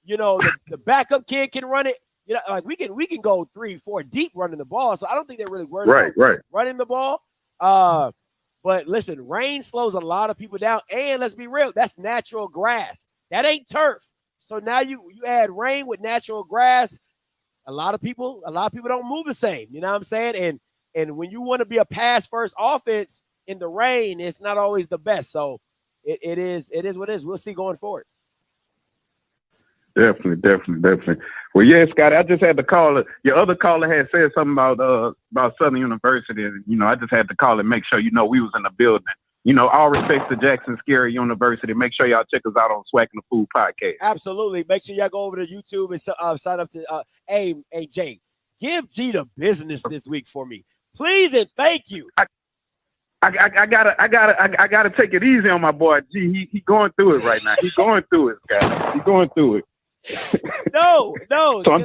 you know, the backup kid can run it. You know, like we can go 3-4 deep running the ball. So I don't think they're really worried about running the ball. But listen, rain slows a lot of people down, and let's be real, that's natural grass. That ain't turf. So now you add rain with natural grass. A lot of people don't move the same. You know what I'm saying? And when you want to be a pass first offense in the rain, it's not always the best. So it is what it is. We'll see going forward. Definitely. Well, yeah, Scott, I just had to call it. Your other caller had said something about Southern University, and you know, I just had to call and make sure you know we was in the building. You know, all respects to Jackson Scary University. Make sure y'all check us out on Swacking the Food podcast. Absolutely. Make sure y'all go over to YouTube and sign up to hey Jay, give G the business this week for me, please and thank you. I gotta take it easy on my boy G. He going through it right now. He's going through it, guys. He's going through it. No. So I'm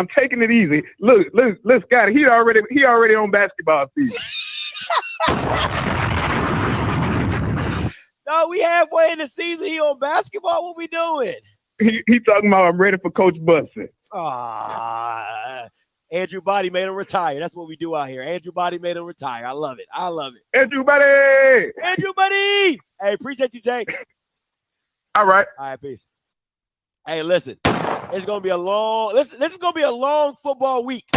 taking it easy. Look, Scotty. He already on basketball season. No, we halfway in the season. He on basketball. What we doing? He talking about I'm ready for Coach Bussin. Andrew Body made him retire. That's what we do out here. Andrew Body made him retire. I love it. Andrew Body. Hey, appreciate you, Jay. All right, peace. Hey, listen. It's gonna be a long. Listen, this is gonna be a long football week.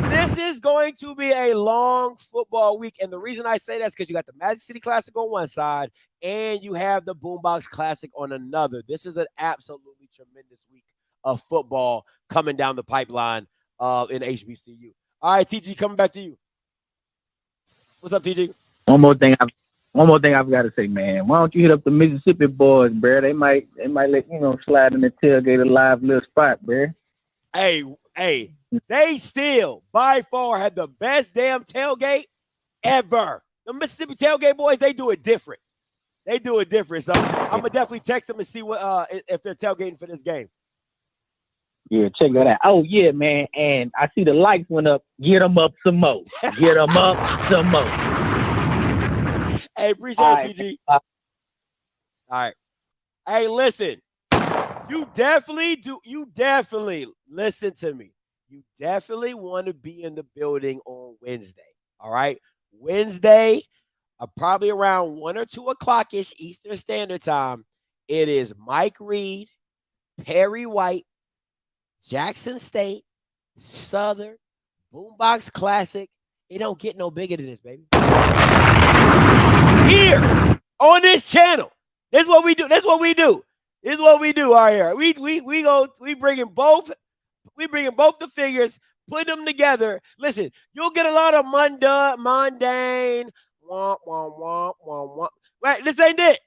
This is going to be a long football week, and the reason I say that is because you got the Magic City Classic on one side, and you have the Boombox Classic on another. This is an absolutely tremendous week of football coming down the pipeline in HBCU. All right, TG, coming back to you. What's up, TG? One more thing I've got to say, man. Why don't you hit up the Mississippi boys, bro? They might let slide in the tailgate a live little spot, bro. Hey, they still by far had the best damn tailgate ever. The Mississippi tailgate boys, they do it different. So I'm gonna definitely text them and see what if they're tailgating for this game. Yeah, check that out. Oh yeah, man. And I see the likes went up. Get them up some more. Hey, appreciate it, TG. All right. Hey, listen. You definitely listen to me. You definitely want to be in the building on Wednesday. All right. Wednesday, probably around 1 or 2 o'clock-ish Eastern Standard Time. It is Mike Reed, Perry White, Jackson State, Southern, Boombox Classic. It don't get no bigger than this, baby. Here on this channel. This is what we do. Out here. We bringing both the figures, put them together. Listen, you'll get a lot of mundane. Womp, womp, womp, womp, womp. Right, this ain't it.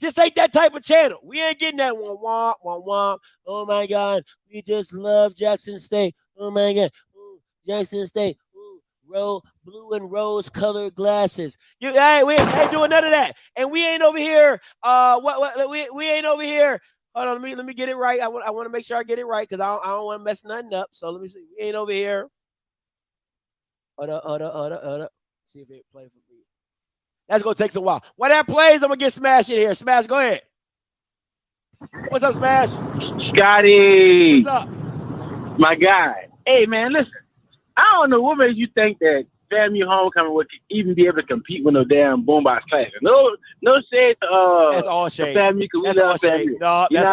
This ain't that type of channel. We ain't getting that one. Womp, womp, womp. Oh my God, we just love Jackson State. Oh my God, ooh, Jackson State. Blue and rose colored glasses. We ain't doing none of that. And we ain't over here. We ain't over here. Hold on, let me get it right. I want to make sure I get it right because I don't want to mess nothing up. So let me see. We ain't over here. Hold up. See if it plays for me. That's gonna take some while. While that plays, I'm gonna get Smash in here. Smash, go ahead. What's up, Smash? Scotty. What's up? My guy. Hey man, listen. I don't know what makes you think that FAMU homecoming would even be able to compete with no damn Boombox Classic. No shade to that's all shade. FAMU, that's all shade. FAMU. No, that's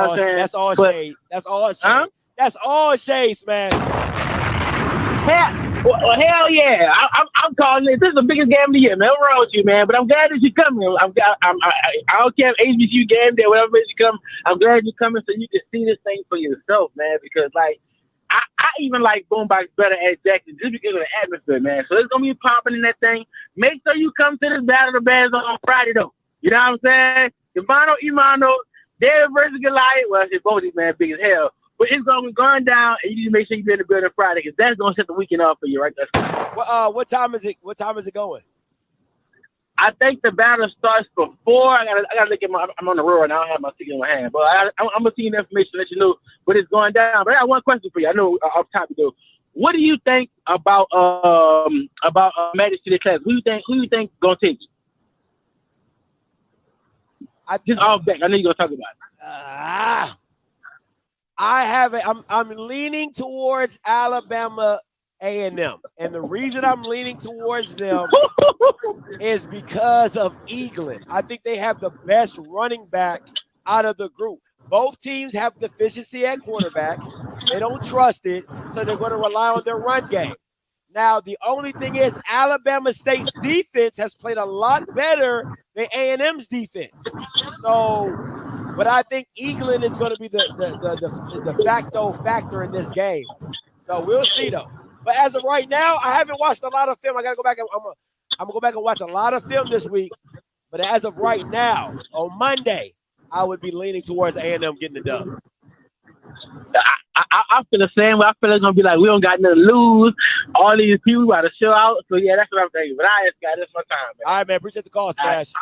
all shade. That's all shade. Huh? That's all shade, man. Hell yeah! I'm calling it. This is the biggest game of the year, man. What's wrong with you, man? But I'm glad that you're coming. I don't care if HBCU game day, whatever makes you come. I'm glad you're coming so you can see this thing for yourself, man. Because I even like Boombox better at Jackson just because of the atmosphere, man. So it's gonna be popping in that thing. Make sure you come to this Battle of the Bands on Friday, though. You know what I'm saying? Imano, David versus Goliath. Well, I said both these man big as hell, but it's gonna be going down, and you need to make sure you be in the building Friday because that's gonna set the weekend off for you, right? What time is it? What time is it going? I think the battle starts before. I gotta look at I'm on the road and I don't have my ticket in my hand, but I'm gonna see the information to let you know what is going down. But I got one question for you. I know off top you do. What do you think about Magic City Class? Who you think gonna take it? Just off back. I know you're gonna talk about it. I'm leaning towards Alabama A&M, and the reason I'm leaning towards them is because of Eaglin. I think they have the best running back out of the group. Both teams have deficiency at quarterback. They don't trust it, so they're going to rely on their run game. Now, the only thing is Alabama State's defense has played a lot better than A&M's defense. So, but I think Eaglin is going to be the factor in this game. So we'll see, though. But as of right now, I haven't watched a lot of film. I gotta go back. I'm gonna go back and watch a lot of film this week. But as of right now, on Monday, I would be leaning towards A&M getting the dub. I feel the same way. I feel it's gonna be like we don't got nothing to lose. All these people about to show out. So yeah, that's what I'm thinking. But I just got this one time, man. All right, man. Appreciate the call, Smash.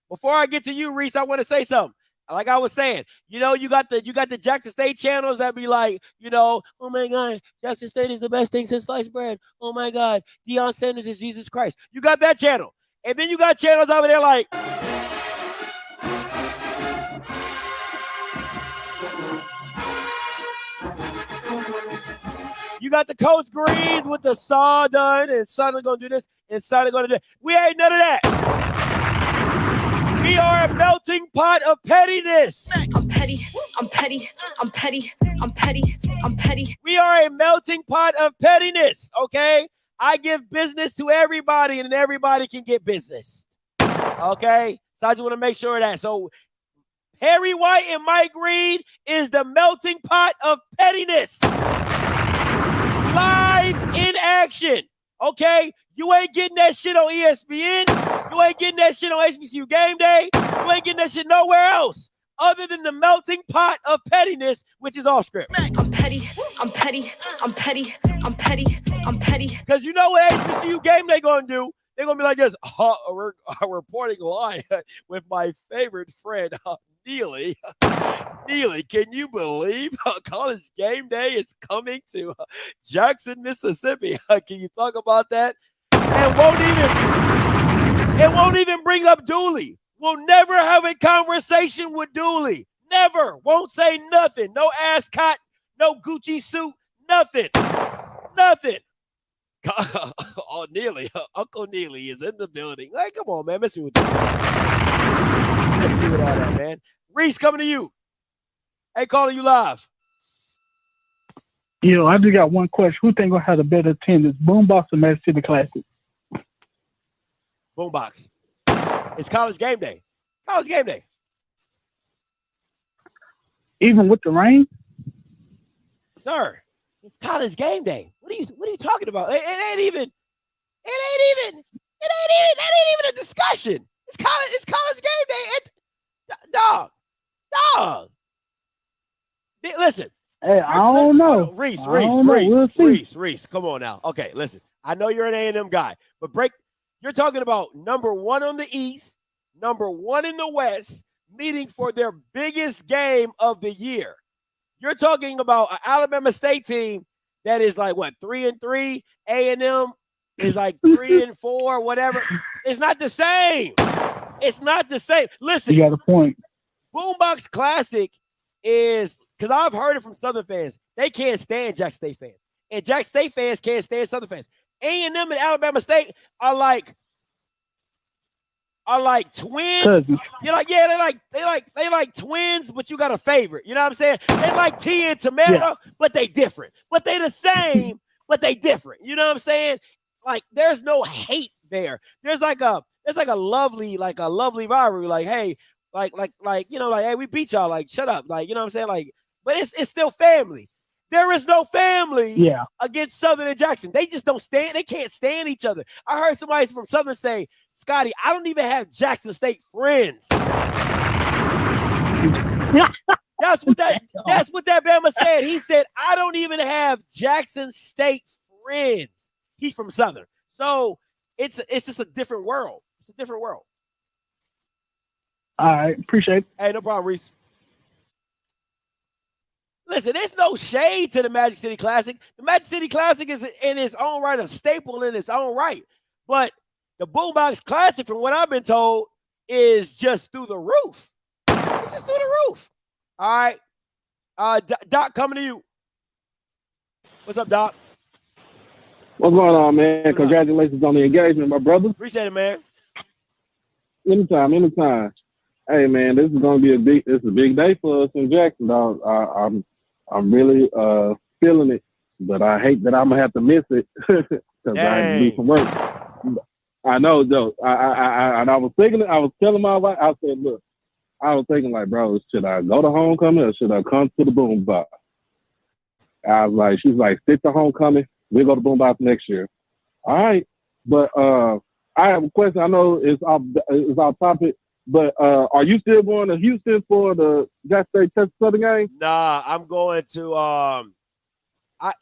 Before I get to you, Reese, I want to say something. Like I was saying, you got the Jackson State channels that be like, oh my God, Jackson State is the best thing since sliced bread. Oh my God, Deion Sanders is Jesus Christ. You got that channel. And then you got channels over there like, you got the Coach Greens with the saw done, and son is going to do this, and son is going to do that. We ain't none of that. We are a melting pot of pettiness. I'm petty, I'm petty, I'm petty, I'm petty, I'm petty. We are a melting pot of pettiness, okay? I give business to everybody, and everybody can get business, okay? So I just want to make sure of that. So Harry White and Mike Reed is the melting pot of pettiness. Live in action, okay? You ain't getting that shit on ESPN. You ain't getting that shit on HBCU Game Day. You ain't getting that shit nowhere else other than the melting pot of pettiness, which is off script. I'm petty, I'm petty, I'm petty, I'm petty, I'm petty. Because you know what HBCU Game Day gonna do? They're gonna be like this. We're reporting live with my favorite friend, Neely. Neely, can you believe College Game Day is coming to Jackson, Mississippi? Can you talk about that? And won't even bring up Dooley. We'll never have a conversation with Dooley. Never. Won't say nothing. No ascot, no Gucci suit, nothing. Nothing. Oh, Neely. Uncle Neely is in the building. Hey, come on, man. Miss me with that. Miss me with all that, man. Reese, coming to you. Hey, calling you live. I just got one question. Who think gonna have a better attendance, Boombox or Magic City Classic? Boombox. It's College Game Day. College Game Day. Even with the rain? Sir, it's College Game Day. What are you talking about? That ain't even a discussion. It's College Game Day. Dog. Listen. Hey, I don't know. Reese, come on now. Okay, listen. I know you're an A&M guy, but you're talking about number one on the East, number one in the West, meeting for their biggest game of the year. You're talking about an Alabama State team that is like, what, 3-3? A&M is like 3-4, whatever. It's not the same. It's not the same. Listen. You got a point. Boombox Classic is, because I've heard it from Southern fans, they can't stand Jackson State fans. And Jackson State fans can't stand Southern fans. A&M and Alabama State are like twins. Cousins. You're like, yeah, they like twins, but you got a favorite. You know what I'm saying? They like tea and tomato, but they different. But they the same, but they different. You know what I'm saying? Like, there's no hate there. There's like a lovely rivalry. Like, hey, like, hey, we beat y'all. Like, shut up. Like, you know what I'm saying? Like, but it's still family. There is no family against Southern and Jackson. They just don't stand. They can't stand each other. I heard somebody from Southern say, Scotty, I don't even have Jackson State friends. That's what that Bama said. He said, I don't even have Jackson State friends. He's from Southern. So it's just a different world. It's a different world. All right. Appreciate it. Hey, no problem, Reese. Listen, there's no shade to the Magic City Classic. The Magic City Classic is in its own right a staple in its own right. But the Boombox Classic, from what I've been told, is just through the roof. It's just through the roof. All right. Doc, coming to you. What's up, Doc? What's going on, man? Congratulations on the engagement, my brother. Appreciate it, man. Anytime. Hey, man, this is gonna be a big day for us in Jackson, dog. I'm really feeling it, but I hate that I'm gonna have to miss it because I have to do some work. I know, though. I was thinking. I was telling my wife. I said, look, I was thinking like, bro, should I go to homecoming or should I come to the Boombox? I was like, she's like, stick to homecoming. We'll go to Boombox next year. All right. But I have a question. I know it's off topic, but are you still going to Houston for the Jackson State Texas Southern game? Nah, I'm going to I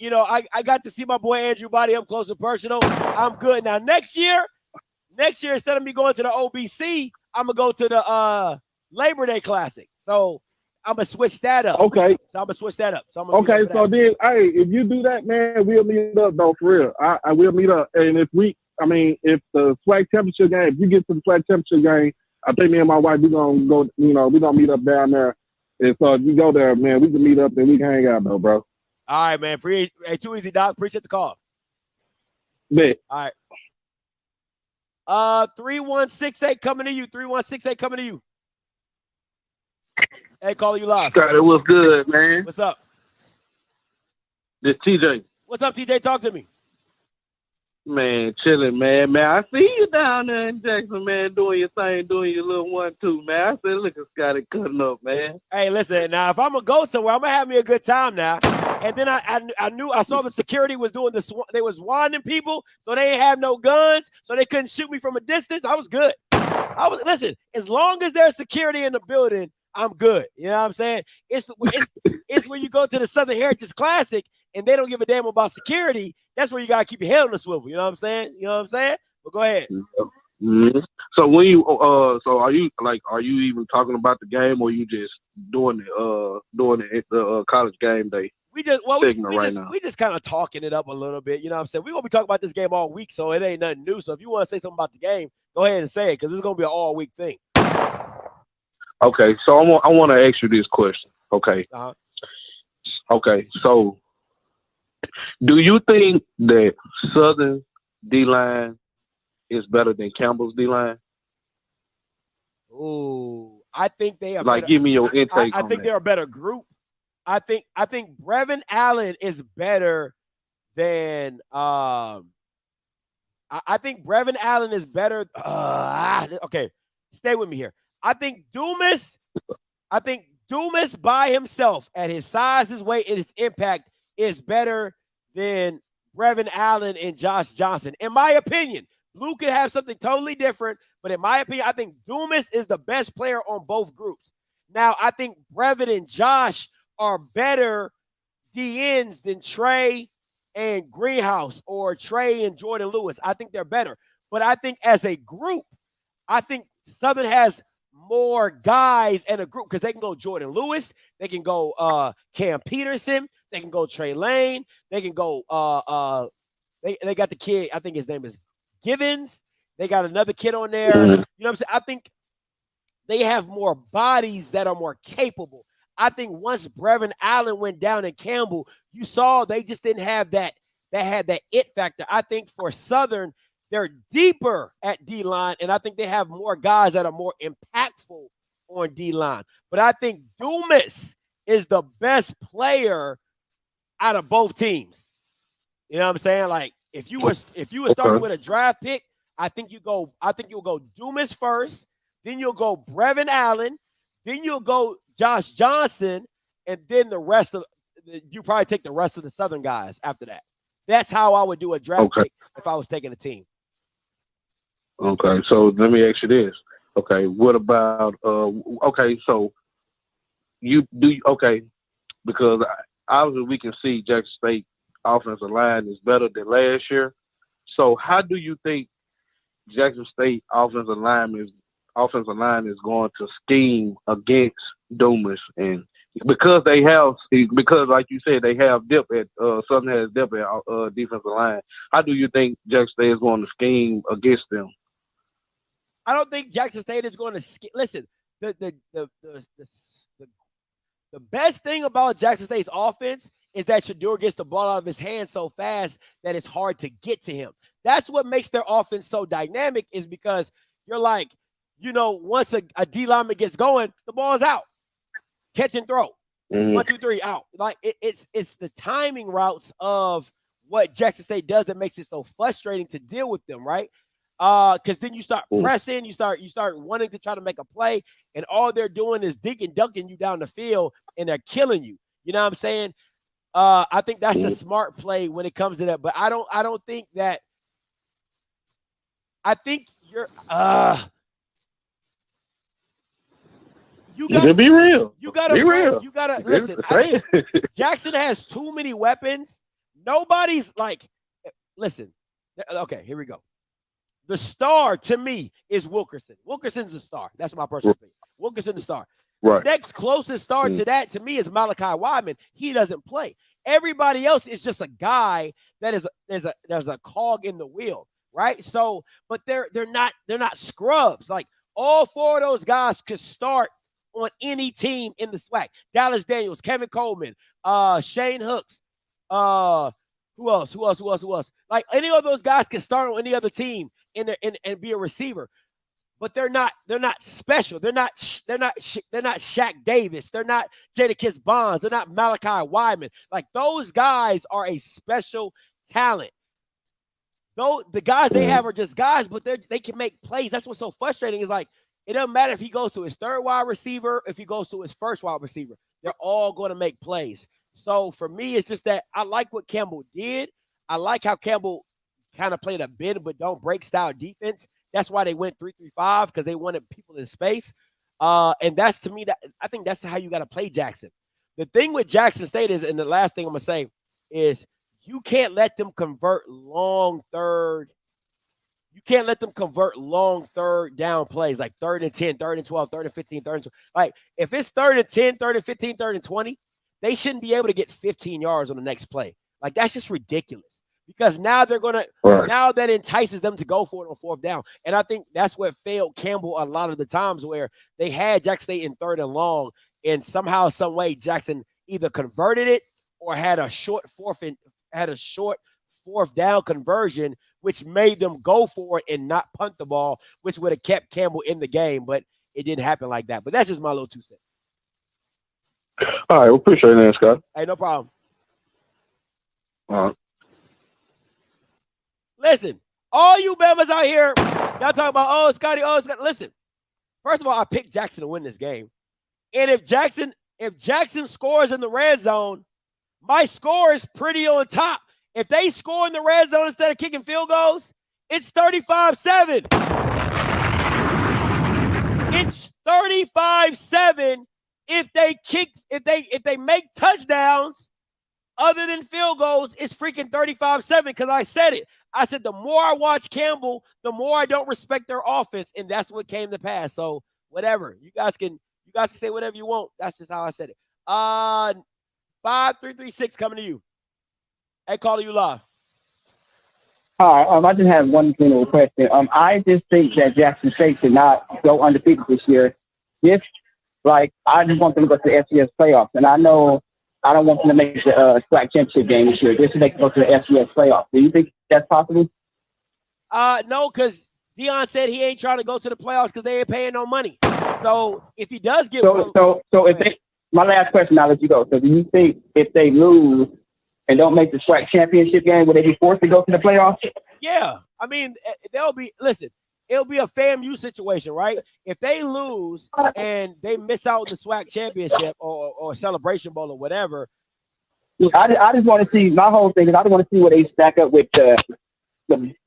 got to see my boy Andrew Body up close and personal. I'm good. Now next year, instead of me going to the OBC, I'm gonna go to the Labor Day Classic. So I'm gonna switch that up. Okay. So I'm gonna switch that up. So I'm okay. So then, hey, if you do that, man, we'll meet up though for real. I will meet up. And if the swag championship game, if you get to the swag championship game, I think me and my wife we gonna go. We gonna meet up down there. And so if you go there, man, we can meet up and we can hang out though, bro. All right, man. Hey, too easy, Doc. Appreciate the call. Bet. All right. 3168 coming to you. 3168 coming to you. Hey, calling you live. Scotty, what's good, man? What's up? This TJ. What's up, TJ? Talk to me. Man, chilling, man. I see you down there in Jackson, man, doing your thing, doing your little 1-2, man. I said, look at Scotty cutting up, man. Hey, listen, now, if I'm going to go somewhere, I'm going to have me a good time now. And then I saw the security was doing they was wanding people, so they ain't have no guns, so they couldn't shoot me from a distance. I was good. Listen, as long as there's security in the building, I'm good. You know what I'm saying? It's when you go to the Southern Heritage Classic and they don't give a damn about security. That's where you gotta keep your head on the swivel. You know what I'm saying? But go ahead. Mm-hmm. So when you are you even talking about the game, or you just doing the college game day? We just kind of talking it up a little bit. You know what I'm saying? We're gonna be talking about this game all week, so it ain't nothing new. So if you want to say something about the game, go ahead and say it, because it's gonna be an all week thing. Okay, so I want to ask you this question. Okay. Uh-huh. Okay, so do you think that Southern D-line is better than Campbell's D-line? Ooh, I think they are. Like, give me your intake. I think they're a better group. I think Brevin Allen is better than I think Brevin Allen is better. Okay, stay with me here. I think Dumas by himself at his size, his weight, and his impact is better than Brevin Allen and Josh Johnson. In my opinion, Blue could have something totally different, but in my opinion, I think Dumas is the best player on both groups. Now, I think Brevin and Josh are better DNs than Trey and Greenhouse or Trey and Jordan Lewis. I think they're better. But I think as a group, I think Southern has more guys in a group because they can go Jordan Lewis, they can go Cam Peterson, they can go Trey Lane, they can go they got the kid, I think his name is Givens. They got another kid on there. You know what I'm saying? I think they have more bodies that are more capable. I think once Brevin Allen went down in Campbell, you saw they just didn't have that had that it factor. I think for Southern, they're deeper at D-line, and I think they have more guys that are more impactful on D-line. But I think Dumas is the best player out of both teams. You know what I'm saying? Like, if you were starting with a draft pick, I think you'll go Dumas first, then you'll go Brevin Allen, then you'll go Josh Johnson, and then you probably take the rest of the Southern guys after that. That's how I would do a draft pick if I was taking a team. Okay, so let me ask you this. Okay, what about so because obviously we can see Jackson State offensive line is better than last year. So how do you think Jackson State offensive line is going to scheme against Dumas? And because like you said, they have depth at Southern has depth at defensive line. How do you think Jackson State is going to scheme against them? I don't think Jackson State is going to listen. The best thing about Jackson State's offense is that Shedeur gets the ball out of his hands so fast that it's hard to get to him. That's what makes their offense so dynamic, is because you're like, once a D lineman gets going, the ball's out. Catch and throw. 1, 2, 3, out. Like it's the timing routes of what Jackson State does that makes it so frustrating to deal with them, right? Because then you start pressing, you start wanting to try to make a play, and all they're doing is dunking you down the field, and they're killing you. You know what I'm saying? I think that's the smart play when it comes to that. But I don't think that. I think you're. You gotta be real. You gotta be real. You gotta listen. Jackson has too many weapons. Nobody's like. Listen. Okay, here we go. The star to me is Wilkerson. Wilkerson's the star. That's my personal opinion. Wilkerson the star. Right. The next closest star to that to me is Malachi Wyman. He doesn't play. Everybody else is just a guy that is there's a cog in the wheel, right? So, but they're not scrubs. Like all four of those guys could start on any team in the SWAC. Dallas Daniels, Kevin Coleman, Shane Hooks, who else? Like any of those guys can start on any other team and be a receiver. But they're not special. They're not Shaq Davis. They're not Jadakiss Bonds. They're not Malachi Wyman. Like those guys are a special talent. Though the guys they have are just guys, but they can make plays. That's what's so frustrating. Is like it doesn't matter if he goes to his third wide receiver, if he goes to his first wide receiver. They're all going to make plays. So for me, it's just that I like what Campbell did. I like how Campbell kind of played a bend but don't break style defense. That's why they went 3-3-5 because they wanted people in space. And that's to me that I think that's how you got to play Jackson. The thing with Jackson State is, and the last thing I'm gonna say is you can't let them convert long third. You can't let them convert long third down plays like 3rd and 10, 3rd and 12, 3rd and 15, 3rd and 12. Like if it's 3rd and 10, 3rd and 15, 3rd and 20, they shouldn't be able to get 15 yards on the next play. Like that's just ridiculous. Because now they're going to now that entices them to go for it on 4th down. And I think that's what failed Campbell a lot of the times where they had Jackson State in 3rd and long, and somehow, some way, Jackson either converted it or had a short 4th down conversion, which made them go for it and not punt the ball, which would have kept Campbell in the game. But it didn't happen like that. But that's just my little 2 cents. All right, well, appreciate that, Scott. Hey, no problem. All right. Listen, all you Bama's out here, y'all talking about, Scotty. Listen, first of all, I picked Jackson to win this game. And if Jackson scores in the red zone, my score is pretty on top. If they score in the red zone instead of kicking field goals, it's 35-7. It's 35-7 if they make touchdowns other than field goals. It's freaking 35-7 because I said it. I said the more I watch Campbell, the more I don't respect their offense, and that's what came to pass. So whatever. You guys can say whatever you want. That's just how I said it. 5336 coming to you. Hey, caller, you live. Hi, I just have one general question. I just think that Jackson State should not go undefeated this year. I just want them to go to the FCS playoffs, and I know I don't want them to make the SWAC championship game this year. Just so they can go to the FCS playoffs. Do you think that's possible? No, because Deion said he ain't trying to go to the playoffs because they ain't paying no money. So if he does get my last question, I'll let you go. So do you think if they lose and don't make the SWAC championship game, will they be forced to go to the playoffs? Yeah. I mean, it'll be a FAMU situation, right? If they lose and they miss out on the SWAC championship or Celebration Bowl or whatever. I just want to see, my whole thing is I just want to see where they stack up with the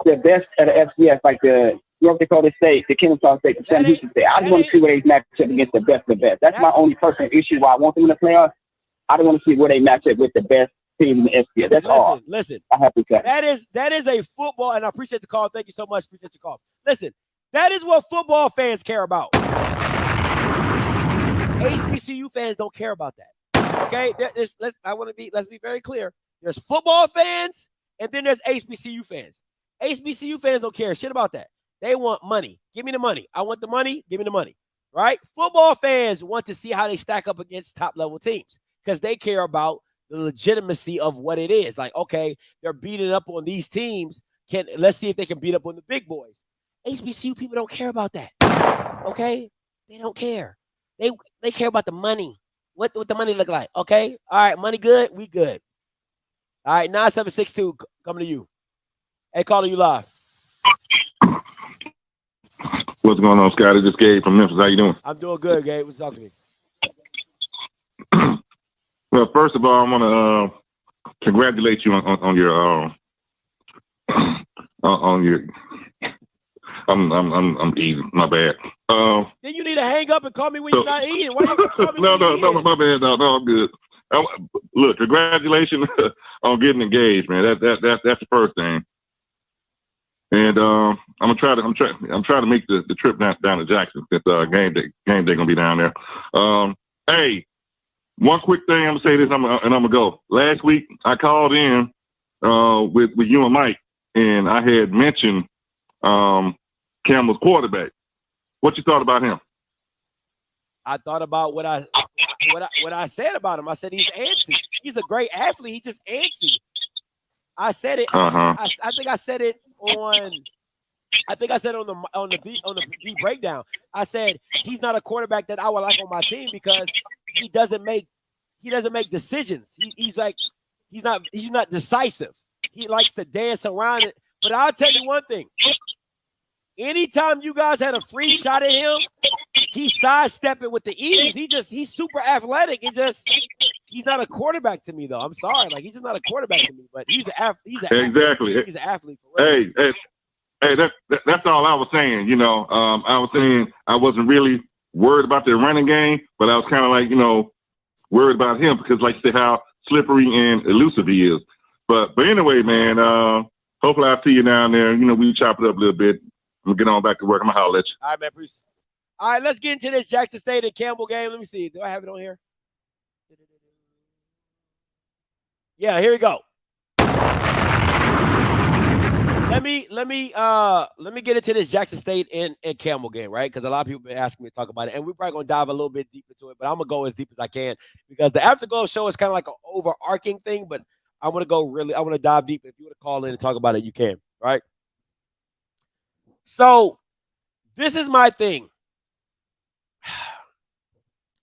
best at the FCS, like the North Dakota State, the Kennesaw State, the Sam Houston State. I just want to see where they match up against the best of the best. That's my only personal issue why I want them in the playoffs. I don't want to see where they match up with the best team in the FCS. That's all. Listen. I have to say. That is a football, and I appreciate the call. Thank you so much. Appreciate your call. Listen, that is what football fans care about. HBCU fans don't care about that. Okay? Let's be very clear. There's football fans, and then there's HBCU fans. HBCU fans don't care shit about that. They want money. Give me the money. I want the money. Give me the money. Right? Football fans want to see how they stack up against top-level teams because they care about the legitimacy of what it is. Like, okay, they're beating up on these teams. Let's see if they can beat up on the big boys. HBCU people don't care about that. Okay? They don't care. They care about the money. What the money look like. Okay? All right, money good? We good. All right, 9762 coming to you. Hey, caller, you live. What's going on, Scotty? This is Gabe from Memphis. How you doing? I'm doing good, Gabe. What's up to me? Well, first of all, I want to congratulate you on your on your. I'm eating. My bad. Then you need to hang up and call me when you're not eating. Why you gonna call me? No, my bad. No, I'm good. Look, congratulations on getting engaged, man. That's the first thing. And I'm trying to make the trip down to Jackson since game day gonna be down there. Hey, one quick thing I'm gonna say this, and I'm gonna go. Last week I called in with you and Mike, and I had mentioned Campbell's quarterback. What you thought about him? I thought about what I said about him. I said he's antsy. He's a great athlete. He's just antsy. I said it. I think I said it on. I think I said on the B breakdown. I said he's not a quarterback that I would like on my team because he doesn't make decisions. He's not decisive. He likes to dance around it. But I'll tell you one thing. Anytime you guys had a free shot at him, he sidestepped it with the ease. He's super athletic. He's not a quarterback to me though. I'm sorry, he's just not a quarterback to me. But he's an athlete. He's an athlete. For real. Hey, that's all I was saying. You know, I was saying I wasn't really worried about their running game, but I was kind of worried about him because, like you said, how slippery and elusive he is. But anyway, man, hopefully I'll see you down there. You know, we chop it up a little bit. I'm gonna get on back to work. I'm gonna holler at you. All right, man. Bruce. All right, let's get into this Jackson State and Campbell game. Let me see. Do I have it on here? Yeah, here we go. Let me get into this Jackson State and Campbell game, right? Because a lot of people have been asking me to talk about it, and we're probably gonna dive a little bit deep into it, but I'm gonna go as deep as I can because the Afterglow show is kind of like an overarching thing, but I want to dive deep. If you want to call in and talk about it, you can, right? So this is my thing.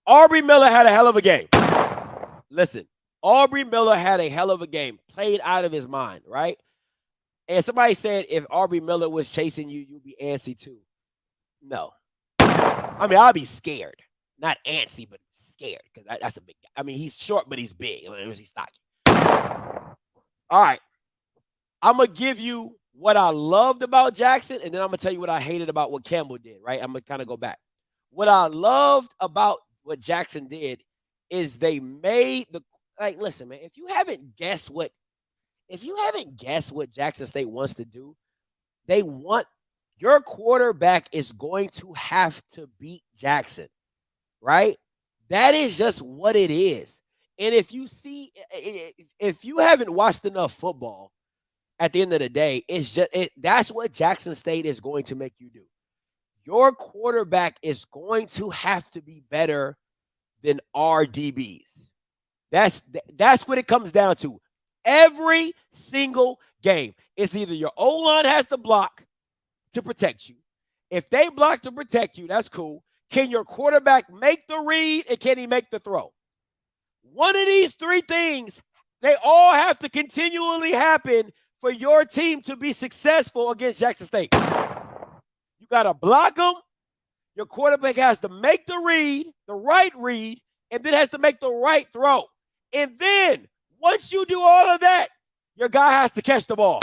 Aubrey Miller had a hell of a game. Listen, Aubrey Miller had a hell of a game, played out of his mind, right? And somebody said if Aubrey Miller was chasing you, you'd be antsy too. No. I mean, I'll be scared. Not antsy, but scared because that's a big guy. I mean, he's short, but he's big. I mean, he's stocky. All right. I'm going to give you what I loved about Jackson, and then I'm going to tell you what I hated about what Campbell did, right? I'm going to kind of go back. What I loved about what Jackson did is they made listen, man, if you haven't guessed what Jackson State wants to do, your quarterback is going to have to beat Jackson, right? That is just what it is. And if you haven't watched enough football, at the end of the day, that's what Jackson State is going to make you do. Your quarterback is going to have to be better than our DBs. That's what it comes down to. Every single game, it's either your O-line has to block to protect you. If they block to protect you, that's cool. Can your quarterback make the read and can he make the throw? One of these three things, they all have to continually happen for your team to be successful against Jackson State. You got to block them. Your quarterback has to make the read, the right read, and then has to make the right throw. And then once you do all of that, your guy has to catch the ball.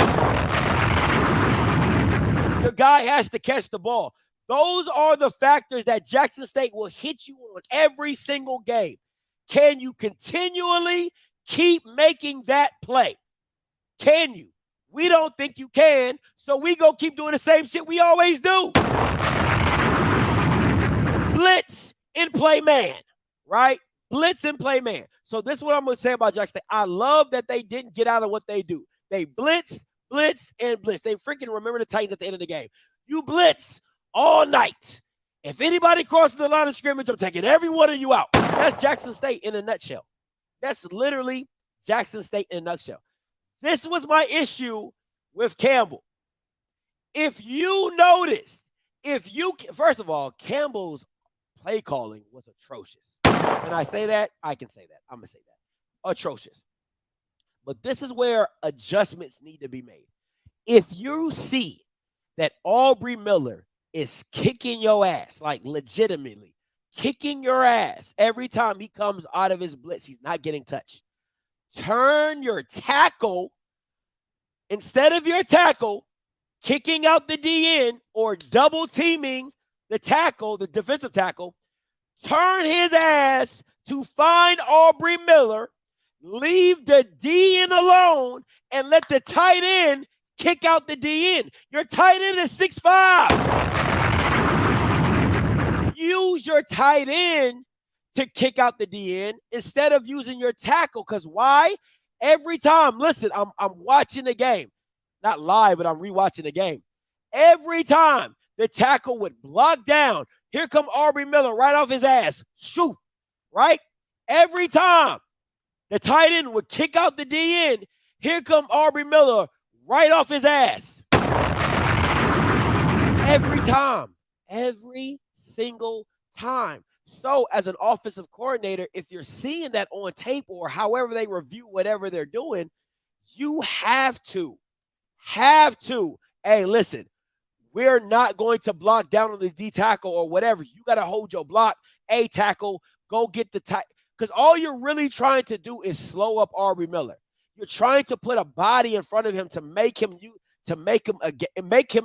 Your guy has to catch the ball. Those are the factors that Jackson State will hit you on every single game. Can you continually keep making that play? Can you? We don't think you can, so we go keep doing the same shit we always do. Blitz and play man, right? Blitz and play man. So this is what I'm going to say about Jackson State. I love that they didn't get out of what they do. They blitz, and blitz. They freaking remember the Titans at the end of the game. You blitz all night. If anybody crosses the line of scrimmage, I'm taking every one of you out. That's Jackson State in a nutshell. That's literally Jackson State in a nutshell. This was my issue with Campbell. If you noticed, first of all, Campbell's play calling was atrocious. Can I say that? I can say that. I'm going to say that. Atrocious. But this is where adjustments need to be made. If you see that Aubrey Miller is kicking your ass, like legitimately kicking your ass every time he comes out of his blitz, he's not getting touched. turn your tackle, instead of your tackle kicking out the DN or double teaming the tackle, the defensive tackle, turn his ass to find Aubrey Miller, leave the DN alone, and let the tight end kick out the DN. Your tight end is 6'5". Use your tight end to kick out the DN instead of using your tackle. Because why? Every time, listen, I'm watching the game. Not live, but I'm rewatching the game. Every time the tackle would block down, here come Aubrey Miller right off his ass. Shoot, right? Every time the tight end would kick out the DN, here come Aubrey Miller right off his ass. Every time. Every single time. So as an offensive coordinator, if you're seeing that on tape or however they review whatever they're doing, you have to. Hey, listen, we're not going to block down on the D tackle or whatever. You got to hold your block. A tackle, go get the tight. Because all you're really trying to do is slow up Aubrey Miller. You're trying to put a body in front of him to make him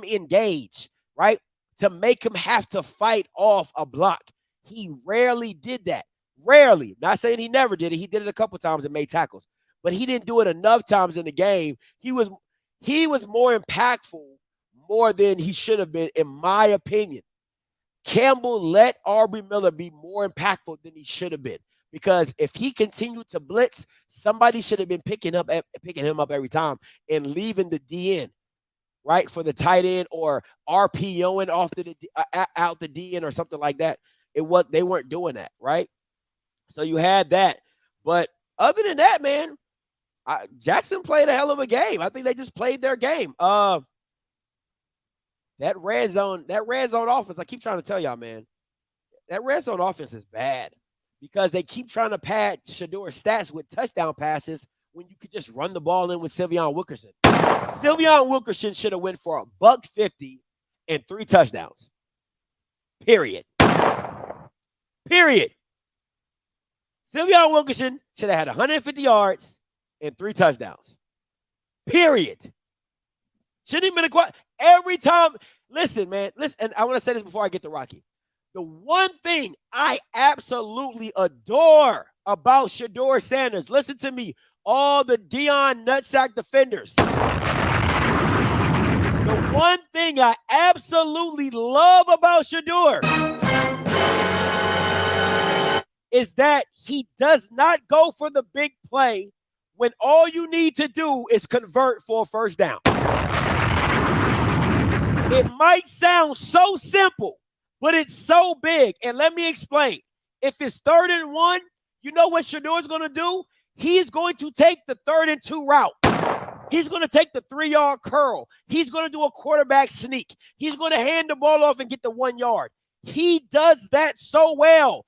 engage, right? To make him have to fight off a block. He rarely did that. Rarely. Not saying he never did it. He did it a couple times and made tackles. But he didn't do it enough times in the game. He was more impactful more than he should have been, in my opinion. Campbell let Aubrey Miller be more impactful than he should have been. Because if he continued to blitz, somebody should have been picking him up every time and leaving the DN, right, for the tight end or RPOing off out the DN or something like that. They weren't doing that, right? So you had that. But other than that, man, Jackson played a hell of a game. I think they just played their game. That red zone offense, I keep trying to tell y'all, man, that red zone offense is bad because they keep trying to pad Shadour's stats with touchdown passes when you could just run the ball in with Sylveon Wilkerson. Sylveon Wilkerson should have went for $150 and 3 touchdowns. Period. Sylveon Wilkerson should have had 150 yards and 3 touchdowns. Period. Shouldn't have been every time. Listen, man. Listen, and I want to say this before I get to Rocky. The one thing I absolutely adore about Shedeur Sanders, listen to me, all the Deion nutsack defenders. The one thing I absolutely love about Shedeur is that he does not go for the big play when all you need to do is convert for a first down. It might sound so simple, but it's so big. And let me explain. If it's 3rd and 1, you know what Shadeur's going to do? He's going to take the 3rd and 2 route. He's going to take the 3-yard curl. He's going to do a quarterback sneak. He's going to hand the ball off and get the 1 yard. He does that so well.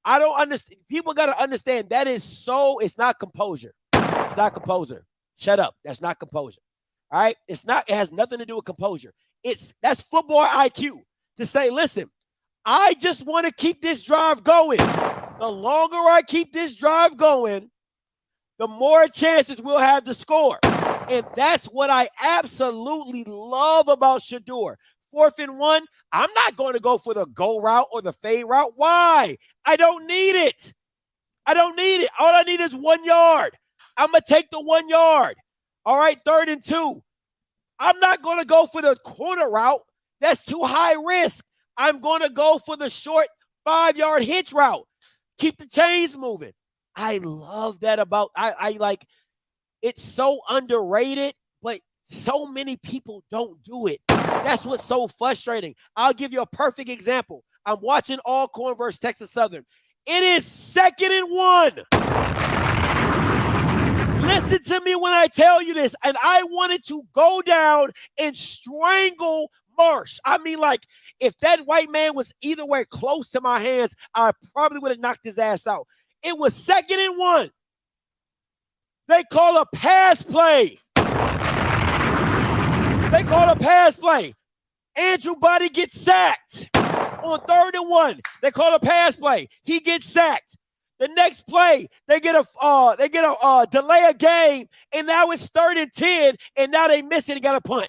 I don't understand. People got to understand that it's not composure. It's not composure. Shut up. That's not composure. All right. It has nothing to do with composure. That's football IQ to say, listen, I just want to keep this drive going. The longer I keep this drive going, the more chances we'll have to score. And that's what I absolutely love about Shedeur. 4th and 1, I'm not going to go for the go route or the fade route. Why? I don't need it. All I need is 1 yard. I'm going to take the 1 yard. All right, 3rd and 2. I'm not going to go for the corner route. That's too high risk. I'm going to go for the short 5-yard hitch route. Keep the chains moving. I love that about I like it's so underrated, but so many people don't do it. That's what's so frustrating. I'll give you a perfect example. I'm watching Alcorn versus Texas Southern. It is 2nd and 1. Listen to me when I tell you this. And I wanted to go down and strangle Marsh. I mean, like, if that white man was either way close to my hands, I probably would have knocked his ass out. It was 2nd and 1. They call a pass play. Andrew Buddy gets sacked on 3rd and 1. They call a pass play. He gets sacked. The next play, they get a delay a game, and now it's 3rd and 10, and now they miss it and got a punt.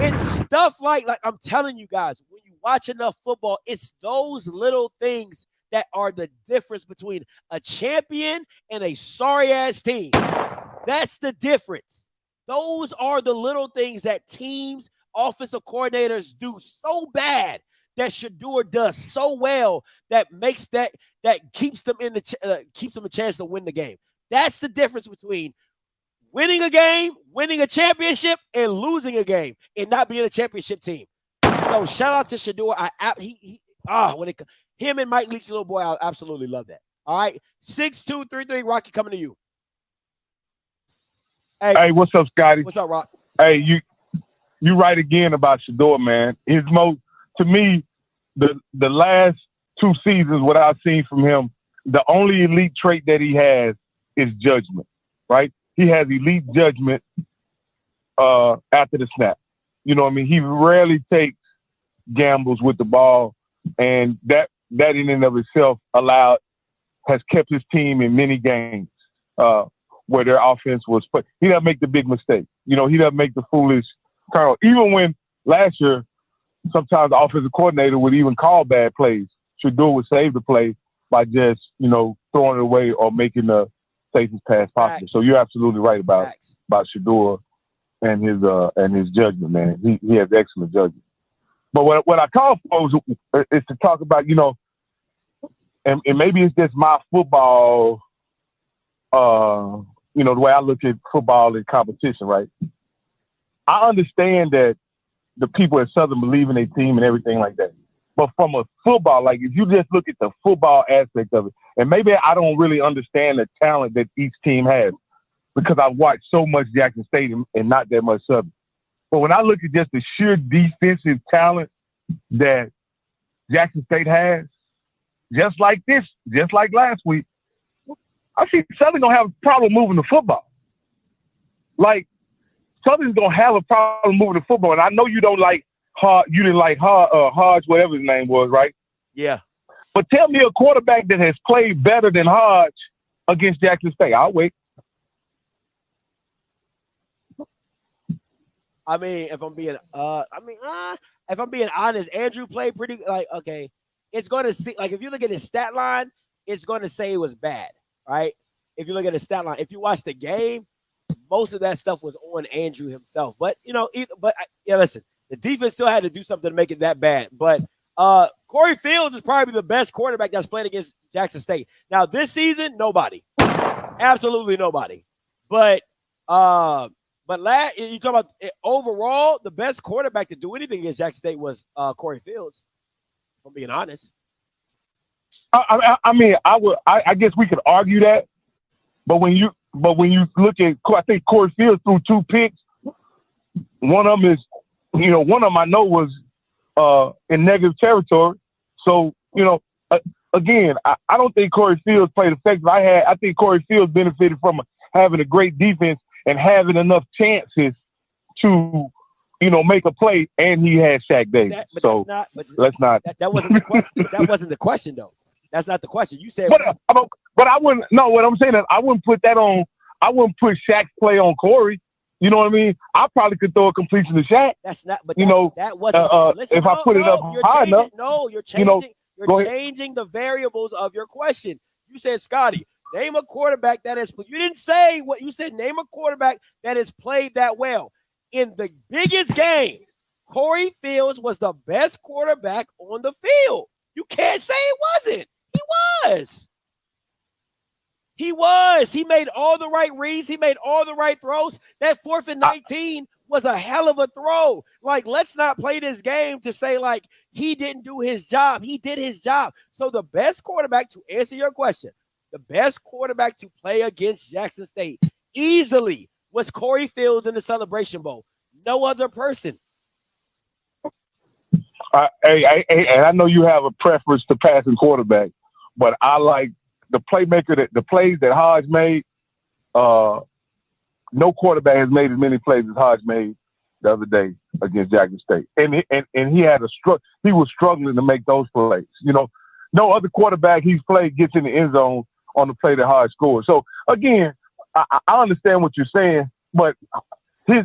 It's stuff like I'm telling you guys, when you watch enough football, it's those little things that are the difference between a champion and a sorry-ass team. That's the difference. Those are the little things that teams, offensive coordinators do so bad that Shedeur does so well that makes that keeps them keeps them a chance to win the game. That's the difference between winning a game, winning a championship, and losing a game and not being a championship team. So shout out to Shedeur. Him and Mike Leach's little boy, I absolutely love that. All right, 6-2-3-3, Rocky, coming to you. Hey, what's up, Scotty? What's up, Rock? Hey, you right again about Shedeur, man. To me, the last 2 seasons, what I've seen from him, the only elite trait that he has is judgment, right? He has elite judgment after the snap. You know what I mean? He rarely takes gambles with the ball, and that in and of itself has kept his team in many games where their offense was put. He doesn't make the big mistake. You know, he doesn't make the foolish turn. Even when last year, sometimes the offensive coordinator would even call bad plays. Shedeur would save the play by just, throwing it away or making the safest pass possible. Facts. So you're absolutely right about Shedeur and his judgment, man. He has excellent judgment. But what I call for is to talk about, and maybe it's just my football, the way I look at football in competition, right? I understand that the people at Southern believe in their team and everything like that. But from a football, like if you just look at the football aspect of it, and maybe I don't really understand the talent that each team has because I've watched so much Jackson State and not that much Southern. But when I look at just the sheer defensive talent that Jackson State has, just like last week, I see Southern gonna have a problem moving the football. Like Southern's gonna have a problem moving the football, and I know you don't like you didn't like Hodge, whatever his name was, right? Yeah. But tell me a quarterback that has played better than Hodge against Jackson State. I'll wait. I mean, if I'm being honest, Andrew played pretty okay. It's going to see if you look at his stat line, it's going to say it was bad, right? If you look at his stat line, if you watch the game, most of that stuff was on Andrew himself. But listen, the defense still had to do something to make it that bad. But Corey Fields is probably the best quarterback that's played against Jackson State. Now this season, nobody, absolutely nobody. But you talk about overall, the best quarterback to do anything against Jackson State was Corey Fields. If I'm being honest. I guess we could argue that, but when you look at, I think Corey Fields threw 2 picks. One of them I know was in negative territory. So again, I don't think Corey Fields played effective. I think Corey Fields benefited from having a great defense and having enough chances to, make a play, and he had Shaq Davis. Let's not. That wasn't the question. That wasn't the question, though. That's not the question. You said. But I wouldn't. No, what I'm saying is I wouldn't put that on. I wouldn't put Shaq's play on Corey. You know what I mean? I probably could throw a completion to Shaq. That's not. But that wasn't. If I put it up high enough. No, you're changing. You're changing the variables of your question. You said, Scotty, name a quarterback that has. You didn't say what you said. Name a quarterback that has played that well. In the biggest game, Corey Fields was the best quarterback on the field. You can't say it wasn't. He was. He was. He made all the right reads. He made all the right throws. That 4th and 19 was a hell of a throw. Let's not play this game to say, he didn't do his job. He did his job. So the best quarterback, to answer your question, the best quarterback to play against Jackson State easily was Corey Fields in the Celebration Bowl. No other person. And I know you have a preference to passing quarterback, but I like the the plays that Hodge made. No quarterback has made as many plays as Hodge made the other day against Jackson State, and he had he was struggling to make those plays. no other quarterback he's played gets in the end zone on the play that Hodge scored. So again, I understand what you're saying, but he's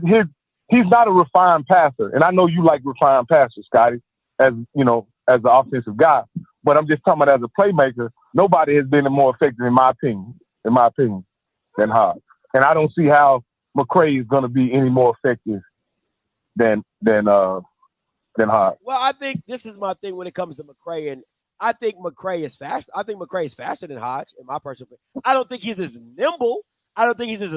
not a refined passer, and I know you like refined passers, Scotty, as you know, as the offensive guy. But I'm just talking about as a playmaker, nobody has been more effective, in my opinion, than Hodge. And I don't see how McCray is going to be any more effective than Hodge. Well, I think this is my thing when it comes to McCray, and I think McCray is fast. I think McCray is faster than Hodge, in my personal opinion. I don't think he's as nimble. I don't think he's as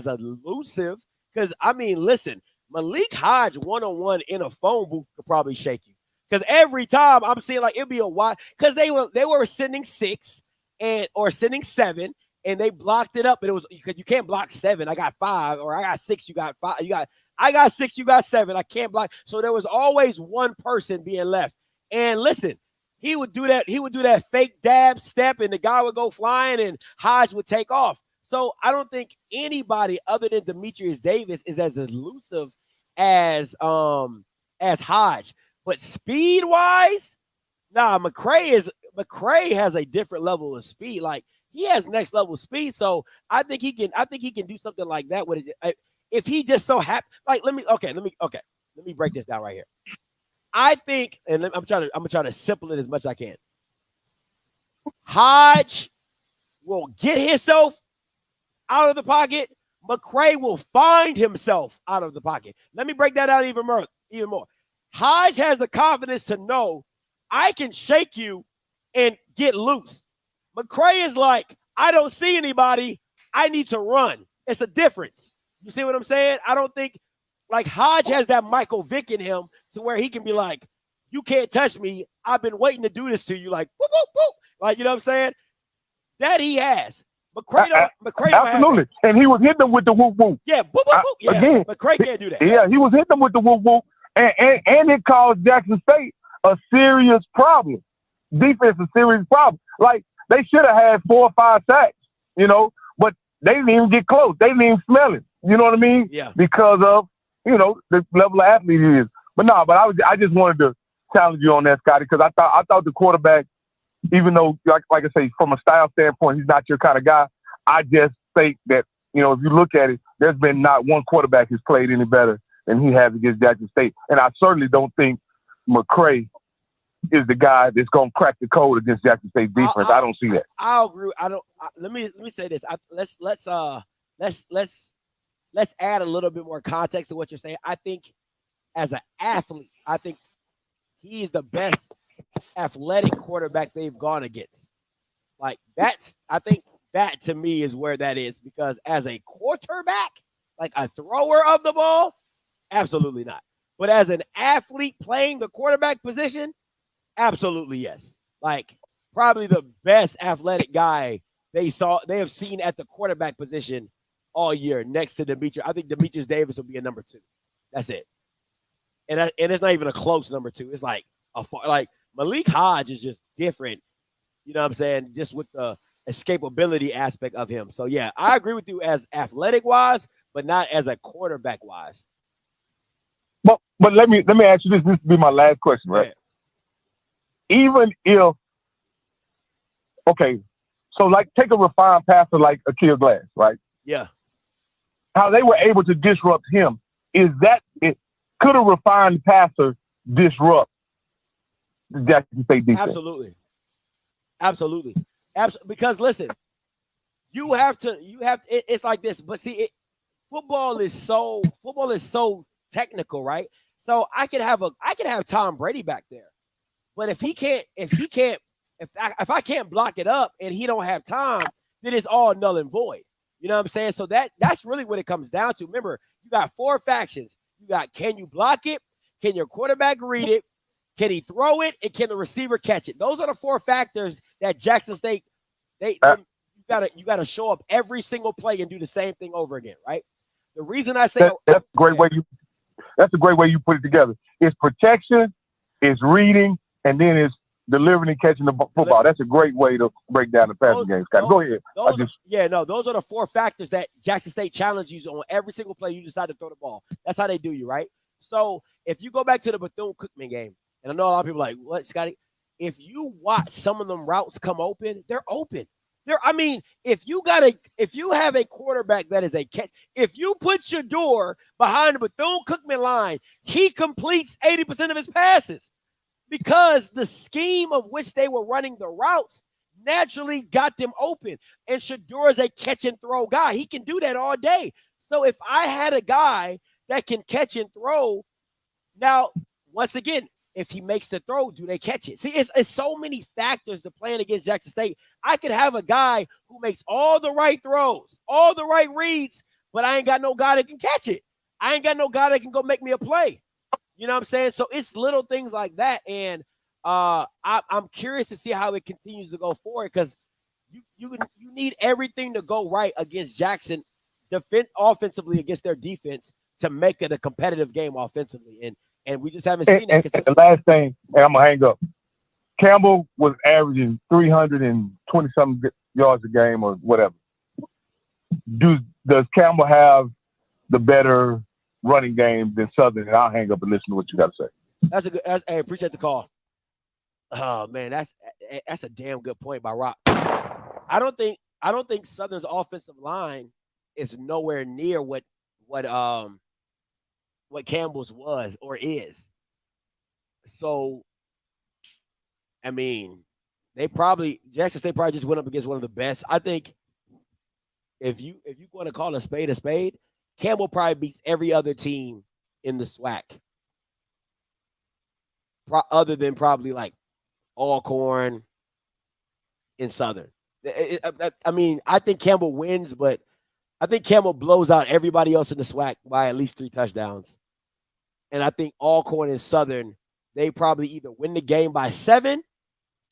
elusive. Because I mean, listen, Malik Hodge one-on-one in a phone booth could probably shake you. Because every time I'm seeing like it'd be a while, because they were sending 6 or sending 7, and they blocked it up. And it was because you can't block 7. I got 5, or I got 6. You got 5. I got 6. You got 7. I can't block. So there was always one person being left. And listen, he would do that. He would do that fake dab step, and the guy would go flying, and Hodge would take off. So I don't think anybody other than Demetrius Davis is as elusive as Hodge. But speed-wise, nah, McCray has a different level of speed. Like he has next level speed. So I think he can do something like that with it. If he just so happy, like let me break this down right here. I think, and I'm gonna try to simple it as much as I can. Hodge will get himself out of the pocket. McCray will find himself out of the pocket. Let me break that out even more. Hodge has the confidence to know I can shake you and get loose. McCray is like, I don't see anybody. I need to run. It's a difference. You see what I'm saying? I don't think like Hodge has that Michael Vick in him to where he can be like, you can't touch me. I've been waiting to do this to you. Like, whoop, whoop, whoop. Like, you know what I'm saying? That he has. McCray don't absolutely. And he was hitting them with the whoop whoop. Yeah, whoop, whoop, whoop. Yeah, again, McCray can't do that. Yeah, he was hitting them with the whoop whoop. And it caused Jackson State a serious problem. Defense, a serious problem. Like, they should have had 4 or 5 sacks, you know, but they didn't even get close. They didn't even smell it. You know what I mean? Yeah. Because of, you know, the level of athlete he is. But I just wanted to challenge you on that, Scotty, because I thought the quarterback, even though, like I say, from a style standpoint, he's not your kind of guy, I just think that, you know, if you look at it, there's been not one quarterback who's played any better than he has against Jackson State. And I certainly don't think McCray is the guy that's going to crack the code against Jackson State defense. I don't see that. I'll agree. Let me say this. Let's add a little bit more context to what you're saying. I think as an athlete, I think he is the best athletic quarterback they've gone against. Like I think that to me is where that is, because as a quarterback, like a thrower of the ball, absolutely not. But as an athlete playing the quarterback position, absolutely yes. Like probably the best athletic guy they have seen at the quarterback position all year, next to Demetrius. I think Demetrius Davis will be a number 2. That's it. And it's not even a close number 2. It's like Malik Hodge is just different. You know what I'm saying? Just with the escapability aspect of him. So yeah, I agree with you as athletic wise, but not as a quarterback wise. But let me ask you this. This will be my last question, right? Yeah. Even if, okay, so like take a refined passer like Akil Glass, right? Yeah. How they were able to disrupt him, could a refined passer disrupt the Jackson State defense? Absolutely. Because listen, you have to. It's like this, but see, football is so technical, right? So I could have Tom Brady back there, but if I can't block it up and he don't have time, then it's all null and void. You know what I'm saying? So that's really what it comes down to. Remember, you got 4 factions. You got, can you block it? Can your quarterback read it? Can he throw it? And can the receiver catch it? Those are the 4 factors that Jackson State, you gotta show up every single play and do the same thing over again, right? The reason I say that's a great way you put it together. It's protection, it's reading, and then it's delivering and catching the football. That's a great way to break down the passing game, Scott. Go ahead. Those are the 4 factors that Jackson State challenges you on every single play you decide to throw the ball. That's how they do you, right? So if you go back to the Bethune-Cookman game, and I know a lot of people are like, what, Scotty? if you watch some of them routes come open, they're open. If you have a quarterback that is a catch, if you put Shador behind the Bethune-Cookman line, he completes 80% of his passes because the scheme of which they were running the routes naturally got them open. And Shador is a catch and throw guy. He can do that all day. So if I had a guy that can catch and throw, now, once again, if he makes the throw, do they catch it? See, it's so many factors to playing against Jackson State. I could have a guy who makes all the right throws, all the right reads, but I ain't got no guy that can catch it. I ain't got no guy that can go make me a play. You know what I'm saying? So it's little things like that. And I'm curious to see how it continues to go forward because you need everything to go right against Jackson offensively against their defense to make it a competitive game offensively. And we just haven't seen that. And the last thing, and I'm going to hang up. Campbell was averaging 320-something yards a game or whatever. Does Campbell have the better running game than Southern? And I'll hang up and listen to what you got to say. I appreciate the call. Oh, man, that's a damn good point by Rock. I don't think Southern's offensive line is nowhere near what Campbell's was or is. So, Jackson State probably just went up against one of the best. I think if you want to call a spade, Campbell probably beats every other team in the SWAC. Other than probably like Alcorn in Southern. I think Campbell wins, but I think Campbell blows out everybody else in the SWAC by at least 3 touchdowns. And I think Alcorn and Southern, they probably either win the game by 7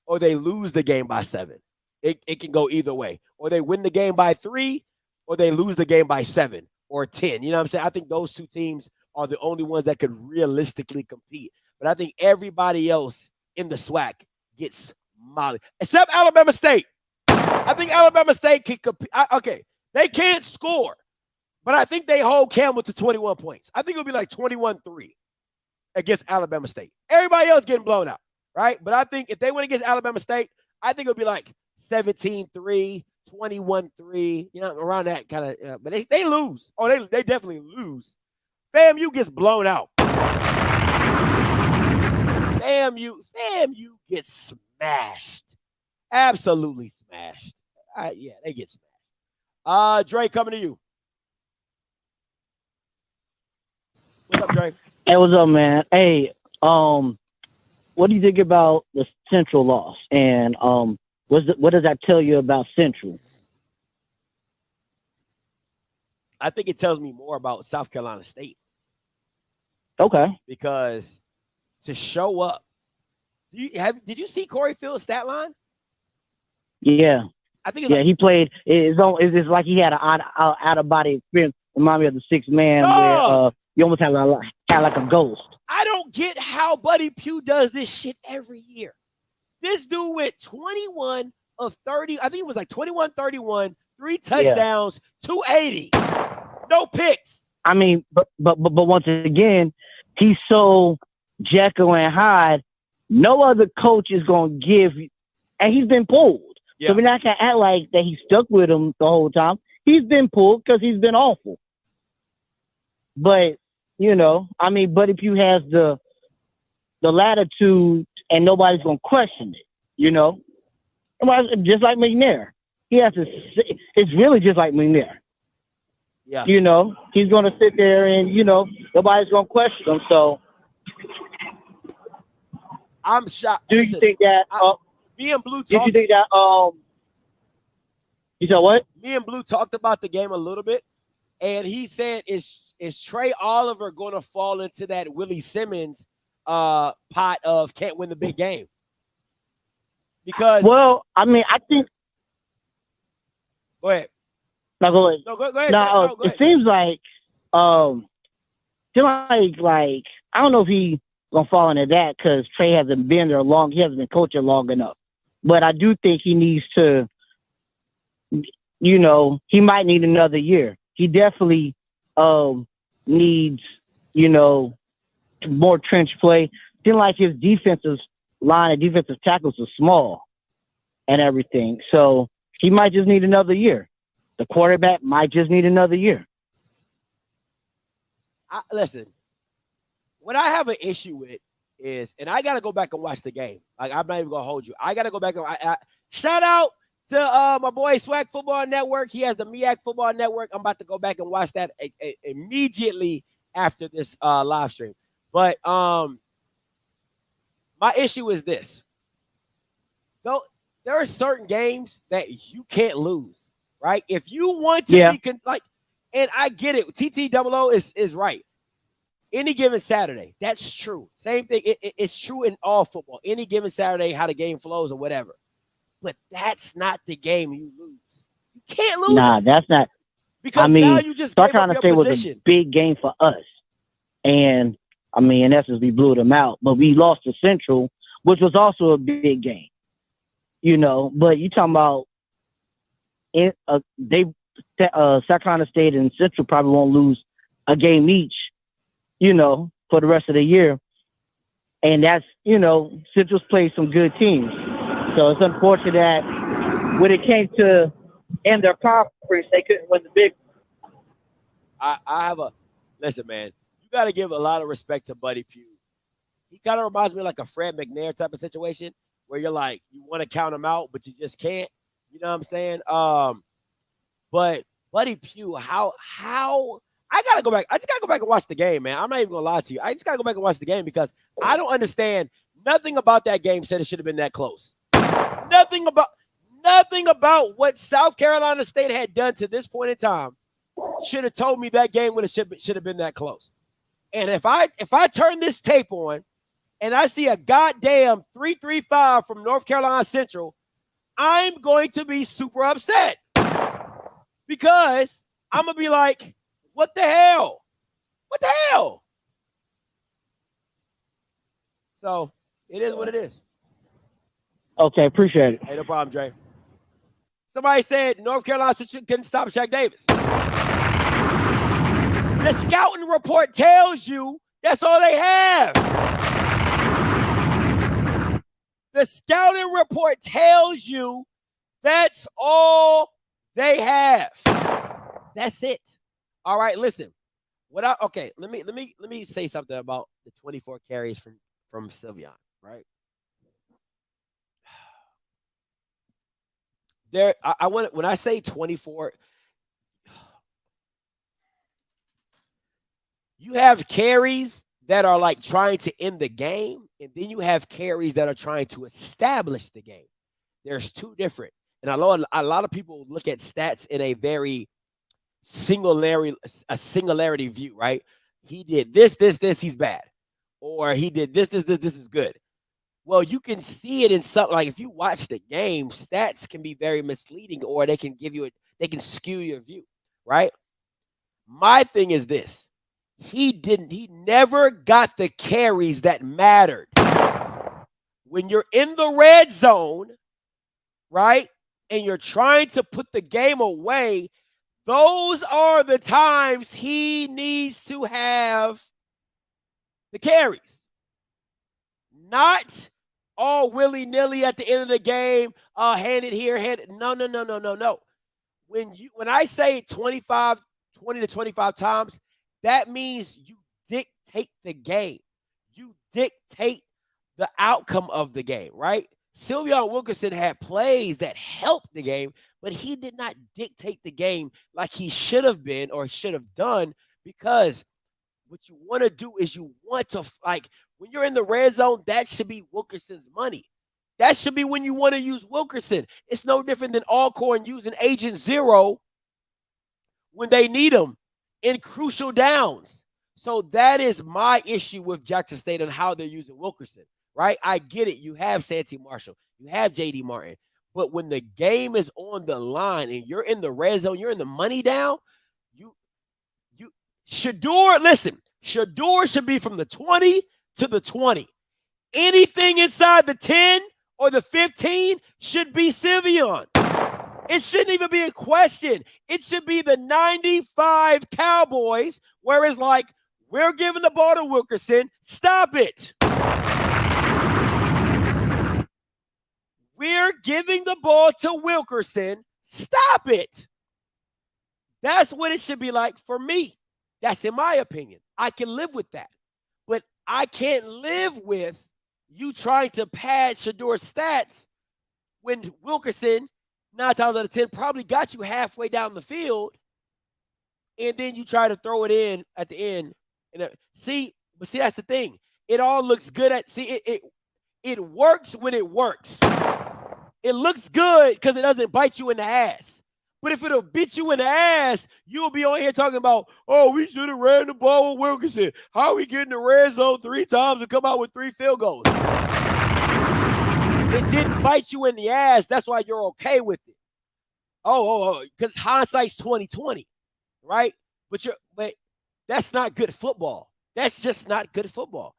or they lose the game by 7. It can go either way. Or they win the game by 3 or they lose the game by 7 or 10. You know what I'm saying? I think those two teams are the only ones that could realistically compete. But I think everybody else in the SWAC gets molly, except Alabama State. I think Alabama State can compete. They can't score, but I think they hold Campbell to 21 points. I think it'll be like 21-3 against Alabama State. Everybody else getting blown out, right? But I think if they win against Alabama State, I think it'll be like 17-3, 21-3, around that kind of. But they lose. Oh, they definitely lose. FAMU gets blown out. FAMU gets smashed. Absolutely smashed. They get smashed. Dre, coming to you. What's up, Dre? Hey, what's up, man? Hey, what do you think about the Central loss? And what does that tell you about Central? I think it tells me more about South Carolina State. Okay. Because to show up, did you see Corey Field's stat line? Yeah. I think he played. It's like he had an out of body experience. Remind me of the 6th Man where you almost had like a ghost. I don't get how Buddy Pugh does this shit every year. This dude went 21 of 30. I think it was like 21-31, 3 touchdowns, 280, no picks. But once again, he's so Jekyll and Hyde. No other coach is going to give, and he's been pulled. Yeah. So we're not going to act like that he stuck with him the whole time. He's been pulled because he's been awful. But, Buddy Pugh has the latitude and nobody's going to question it, Just like McNair. He has to, it's really just like McNair. Yeah. He's going to sit there and, nobody's going to question him. So I'm shocked. Do you think that me and Blue talked? Did you think that you said what? Me and Blue talked about the game a little bit, and he said is Trey Oliver going to fall into that Willie Simmons pot of can't win the big game? Because I think. Go ahead. No, go ahead. No, go ahead. No, go ahead. It seems like I don't know if he gonna fall into that because Trey hasn't been there long. He hasn't been coaching long enough. But I do think he needs to. He might need another year. He definitely needs more trench play. Didn't like his defenses line of defensive tackles is small and everything. So he might just need another year. The quarterback might just need another year. Listen, what I have an issue with is, and I got to go back and watch the game. Like, I'm not even going to hold you. I got to go back and shout out to my boy Swag Football Network. He has the MEAC Football Network. I'm about to go back and watch that immediately after this live stream. But my issue is this. Though there are certain games that you can't lose, right? If you want to be and I get it. TTOO is right. Any given Saturday, that's true. Same thing. It's true in all football. Any given Saturday, how the game flows or whatever. But that's not the game you lose. You can't lose. Nah, that's not. Because now you just gave up your position. Was a big game for us. And, I mean, in essence, we blew them out. But we lost to Central, which was also a big game. You know, but you talking about South Carolina State and Central probably won't lose a game each, you know, for the rest of the year. And that's, you know, Central's played some good teams. So it's unfortunate that when it came to end their conference, they couldn't win the big one. Listen, man, you got to give a lot of respect to Buddy Pugh. He kind of reminds me like a Fred McNair type of situation where you're like, you want to count him out, but you just can't. You know what I'm saying? But Buddy Pugh, how I gotta go back. I just gotta go back and watch the game, man. I'm not even gonna lie to you. I just gotta go back and watch the game because I don't understand. Nothing about that game said it should have been that close. Nothing about what South Carolina State had done to this point in time should have told me that game should have been that close. And if I turn this tape on and I see a goddamn 3-3-5 from North Carolina Central, I'm going to be super upset because I'm going to be like, what the hell? What the hell? So it is what it is. Okay, appreciate it. Hey, no problem, Dre. Somebody said North Carolina couldn't stop Shaq Davis. The scouting report tells you that's all they have. The scouting report tells you that's all they have. That's it. All right, listen. Let me say something about the 24 carries from Sylveon, right? When I say 24, you have carries that are like trying to end the game, and then you have carries that are trying to establish the game. There's two different. And a lot of people look at stats in a very singularity view, right? He did this, he's bad. Or he did this is good. Well, you can see it in something like if you watch the game, stats can be very misleading, or they can skew your view, right? My thing is this. He never got the carries that mattered. When you're in the red zone, right, and you're trying to put the game away, those are the times he needs to have the carries. Not all willy-nilly at the end of the game, hand it here, hand it. No. When I say 20 to 25 times, that means you dictate the game. You dictate the outcome of the game, right? Sylveon Wilkerson had plays that helped the game, but he did not dictate the game like he should have been or should have done, because what you want to do is you want to, like, when you're in the red zone, that should be Wilkerson's money. That should be when you want to use Wilkerson. It's no different than Alcorn using Agent Zero when they need him in crucial downs. So that is my issue with Jackson State and how they're using Wilkerson, right? I get it. You have Santee Marshall. You have J.D. Martin. But when the game is on the line and you're in the red zone, you're in the money down, Shador should be from the 20 to the 20. Anything inside the 10 or the 15 should be Sylveon. It shouldn't even be a question. It should be the 95 Cowboys, where it's like, we're giving the ball to Wilkerson. Stop it. We're giving the ball to Wilkerson. Stop it. That's what it should be like for me. That's in my opinion. I can live with that. But I can't live with you trying to pad Shador's stats when Wilkerson, 9 times out of 10, probably got you halfway down the field, and then you try to throw it in at the end. And see, that's the thing. It all looks good it works when it works. It looks good because it doesn't bite you in the ass. But if it'll beat you in the ass, you'll be on here talking about, oh, we should have ran the ball with Wilkerson. How are we getting the red zone 3 times and come out with 3 field goals? It didn't bite you in the ass. That's why you're okay with it. Because hindsight's 20/20, right? But that's not good football. That's just not good football.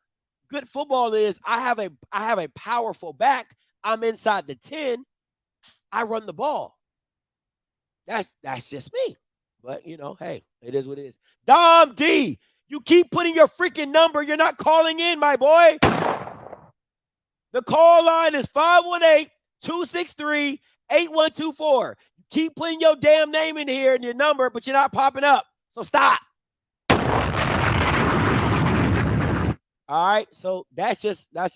Good football is I have a powerful back. I'm inside the 10. I run the ball. That's just me. But, hey, it is what it is. Dom D, you keep putting your freaking number. You're not calling in, my boy. The call line is 518-263-8124. You keep putting your damn name in here and your number, but you're not popping up. So stop. All right. So that's just my 2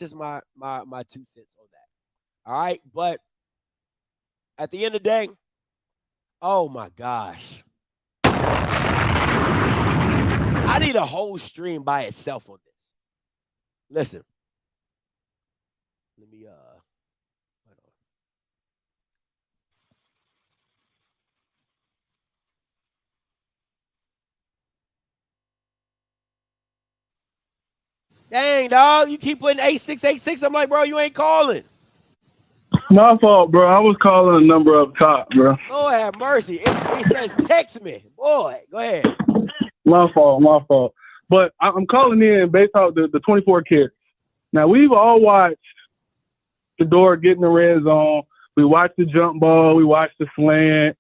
cents on that. All right. But at the end of the day, oh my gosh. I need a whole stream by itself on this. Listen. Let me hold on. Dang, dog. You keep putting 8686. I'm like, bro, you ain't calling. My fault, bro. I was calling a number up top, bro. Lord have mercy. It says text me. Boy, go ahead. My fault. But I'm calling in based off the 24 kids. Now, we've all watched Shador get in the red zone. We watched the jump ball. We watched the slant.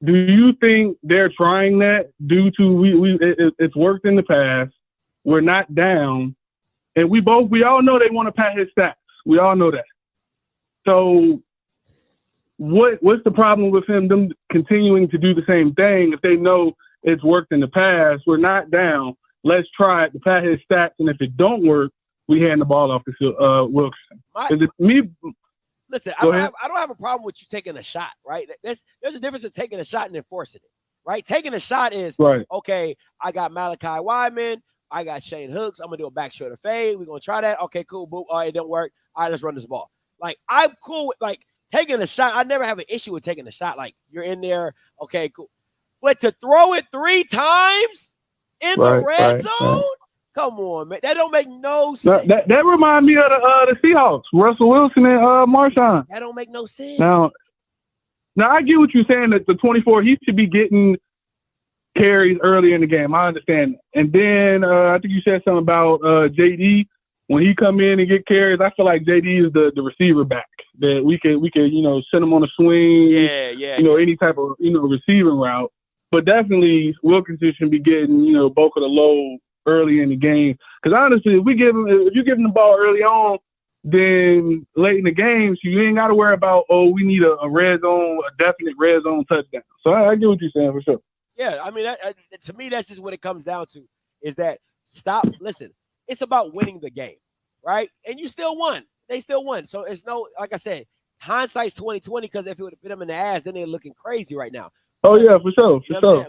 Do you think they're trying that due to it's worked in the past? We're not down. And we all know they want to pad his stats. We all know that. So what's the problem with them continuing to do the same thing if they know it's worked in the past? We're not down. Let's try it to pad his stats, and if it don't work, we hand the ball off to Wilkerson. Is it me? Listen, I don't have a problem with you taking a shot, right? There's a difference in taking a shot and enforcing it, right? Taking a shot is, right. Okay, I got Malachi Wyman. I got Shane Hooks. I'm going to do a back shoulder fade. We're going to try that. Okay, cool. Boom. All right, it didn't work. All right, let's run this ball. Like, I'm cool with, taking a shot. I never have an issue with taking a shot. Like, you're in there. Okay, cool. But to throw it 3 times in the red zone? Come on, man. That don't make no sense. That reminds me of the Seahawks, Russell Wilson and Marshawn. That don't make no sense. Now I get what you're saying, that the 24, he should be getting carries early in the game. I understand. And then I think you said something about JD. When he come in and get carries, I feel like JD is the receiver back that we could send him on a swing. Any type of receiving route. But definitely Wilkinson should be getting bulk of the load early in the game. Because honestly, if you give him the ball early on, then late in the game, so you ain't got to worry about we need a red zone, a definite red zone touchdown. So I get what you're saying for sure. Yeah, I mean, to me, that's just what it comes down to. Is that listen. It's about winning the game, right? And you still won. They still won. So it's like I said, hindsight's 20/20. Because if it would have bit them in the ass, then they're looking crazy right now. Oh yeah, for sure.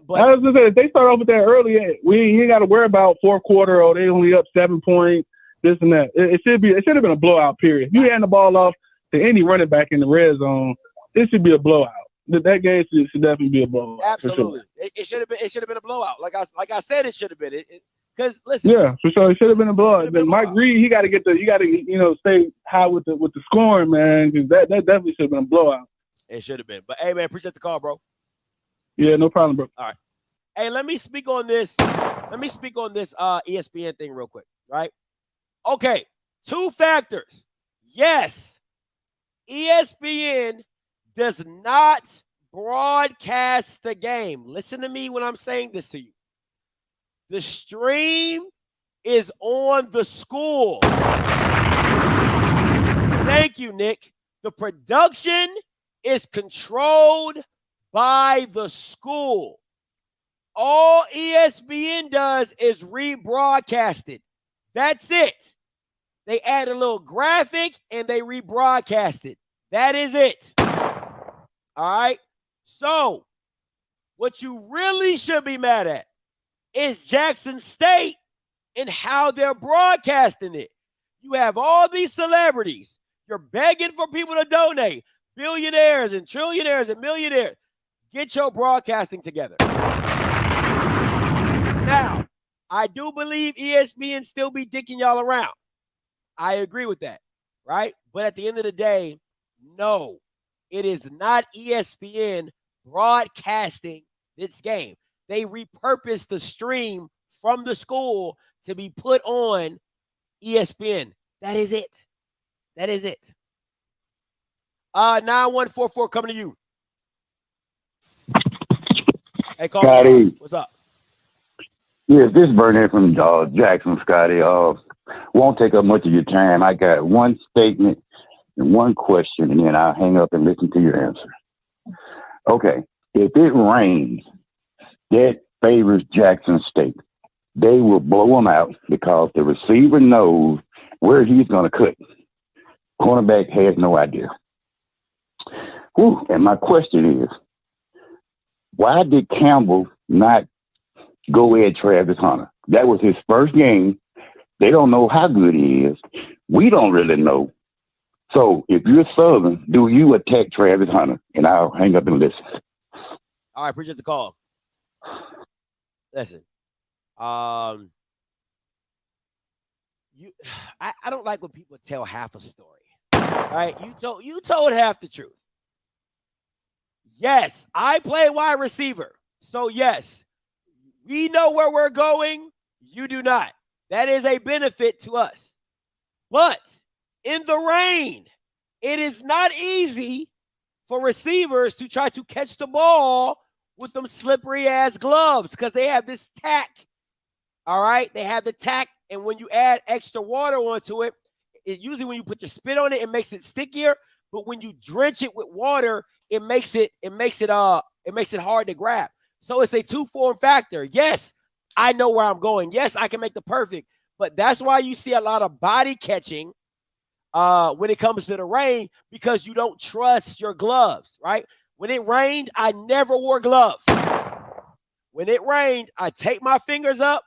But I was gonna say, if they start off with that early, we ain't got to worry about fourth quarter. They only up 7 points. This and that. It should have been a blowout period. If you hand the ball off to any running back in the red zone, it should be a blowout. That game should definitely be a blowout. Absolutely, sure. It should have been. It should have been a blowout. Like I said, it should have been. Because listen, yeah, for sure, it should have been a blowout. Then Mike Reed, he got to stay high with the scoring, man. Because that definitely should have been a blowout. It should have been. But hey, man, appreciate the call, bro. Yeah, no problem, bro. All right. Hey, let me speak on this ESPN thing real quick, right? Okay, 2 factors. Yes, ESPN does not broadcast the game. Listen to me when I'm saying this to you. The stream is on the school. Thank you, Nick. The production is controlled by the school. All ESPN does is rebroadcast it. That's it. They add a little graphic and they rebroadcast it. That is it. All right. So what you really should be mad at is Jackson State and how they're broadcasting it. You have all these celebrities. You're begging for people to donate. Billionaires and trillionaires and millionaires. Get your broadcasting together. Now, I do believe ESPN still be dicking y'all around. I agree with that, right? But at the end of the day, no, it is not ESPN broadcasting this game. They repurposed the stream from the school to be put on ESPN. That is it. That is it. 9144 coming to you. Hey, call Scotty. What's up? Yes, this is Bernard from Jackson, Scotty. Won't take up much of your time. I got one statement and one question, and then I'll hang up and listen to your answer. Okay, if it rains, that favors Jackson State. They will blow them out because the receiver knows where he's going to cut. Cornerback has no idea. Whew. And my question is, why did Campbell not go at Travis Hunter? That was his first game. They don't know how good he is. We don't really know. So if you're Southern, do you attack Travis Hunter? And I'll hang up and listen. All right, appreciate the call. Listen, I don't like when people tell half a story. All right, you told half the truth. Yes, I play wide receiver. So yes, we know where we're going. You do not. That is a benefit to us. But in the rain, it is not easy for receivers to try to catch the ball with them slippery ass gloves because they have this tack. All right, they have the tack, and when you add extra water onto it, usually when you put your spit on it, it makes it stickier. But when you drench it with water, it makes it hard to grab. So it's a two-form factor. Yes, I know where I'm going. Yes, I can make the perfect. But that's why you see a lot of body catching when it comes to the rain, because you don't trust your gloves, right? When it rained, I never wore gloves. When it rained, I take my fingers up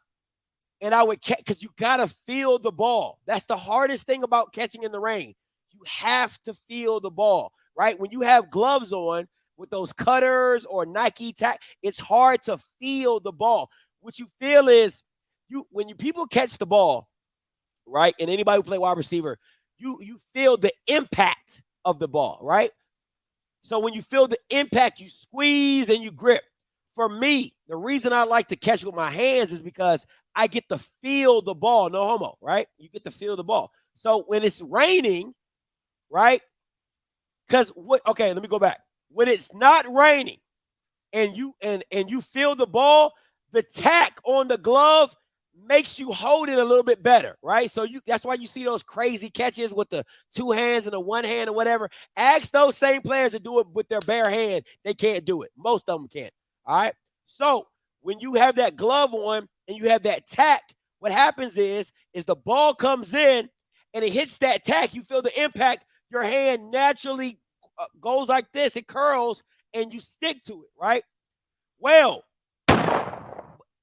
and I would catch, because you got to feel the ball. That's the hardest thing about catching in the rain. You have to feel the ball, right? When you have gloves on with those cutters or Nike tack, it's hard to feel the ball. What you feel is when people catch the ball, right? And anybody who play wide receiver, you feel the impact of the ball, right? So when you feel the impact, you squeeze and you grip. For me, the reason I like to catch with my hands is because I get to feel the ball. No homo, right? You get to feel the ball. So when it's raining, right? Because okay, let me go back. When it's not raining and you feel the ball, the tack on the glove makes you hold it a little bit better, right? So that's why you see those crazy catches with the two hands and the one hand or whatever. Ask those same players to do it with their bare hand. They can't do it. Most of them can't. All right. So when you have that glove on and you have that tack, what happens is the ball comes in and it hits that tack. You feel the impact. Your hand naturally goes like this. It curls and you stick to it, right? Well,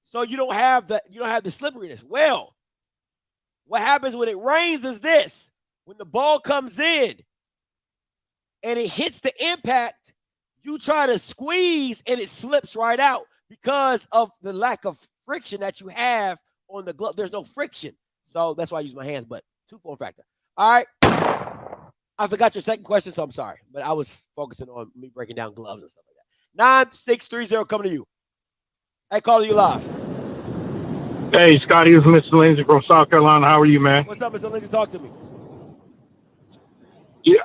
so you don't have the slipperiness. Well, what happens when it rains is this. When the ball comes in and it hits the impact, you try to squeeze and it slips right out because of the lack of friction that you have on the glove. There's no friction. So that's why I use my hands, but two-form factor. All right. I forgot your second question, so I'm sorry. But I was focusing on me breaking down gloves and stuff like that. 9630 coming to you. Hey, calling you live. Hey, Scotty, it's Mr. Lindsay from South Carolina. How are you, man? What's up, Mr. Lindsay? Talk to me. Yeah,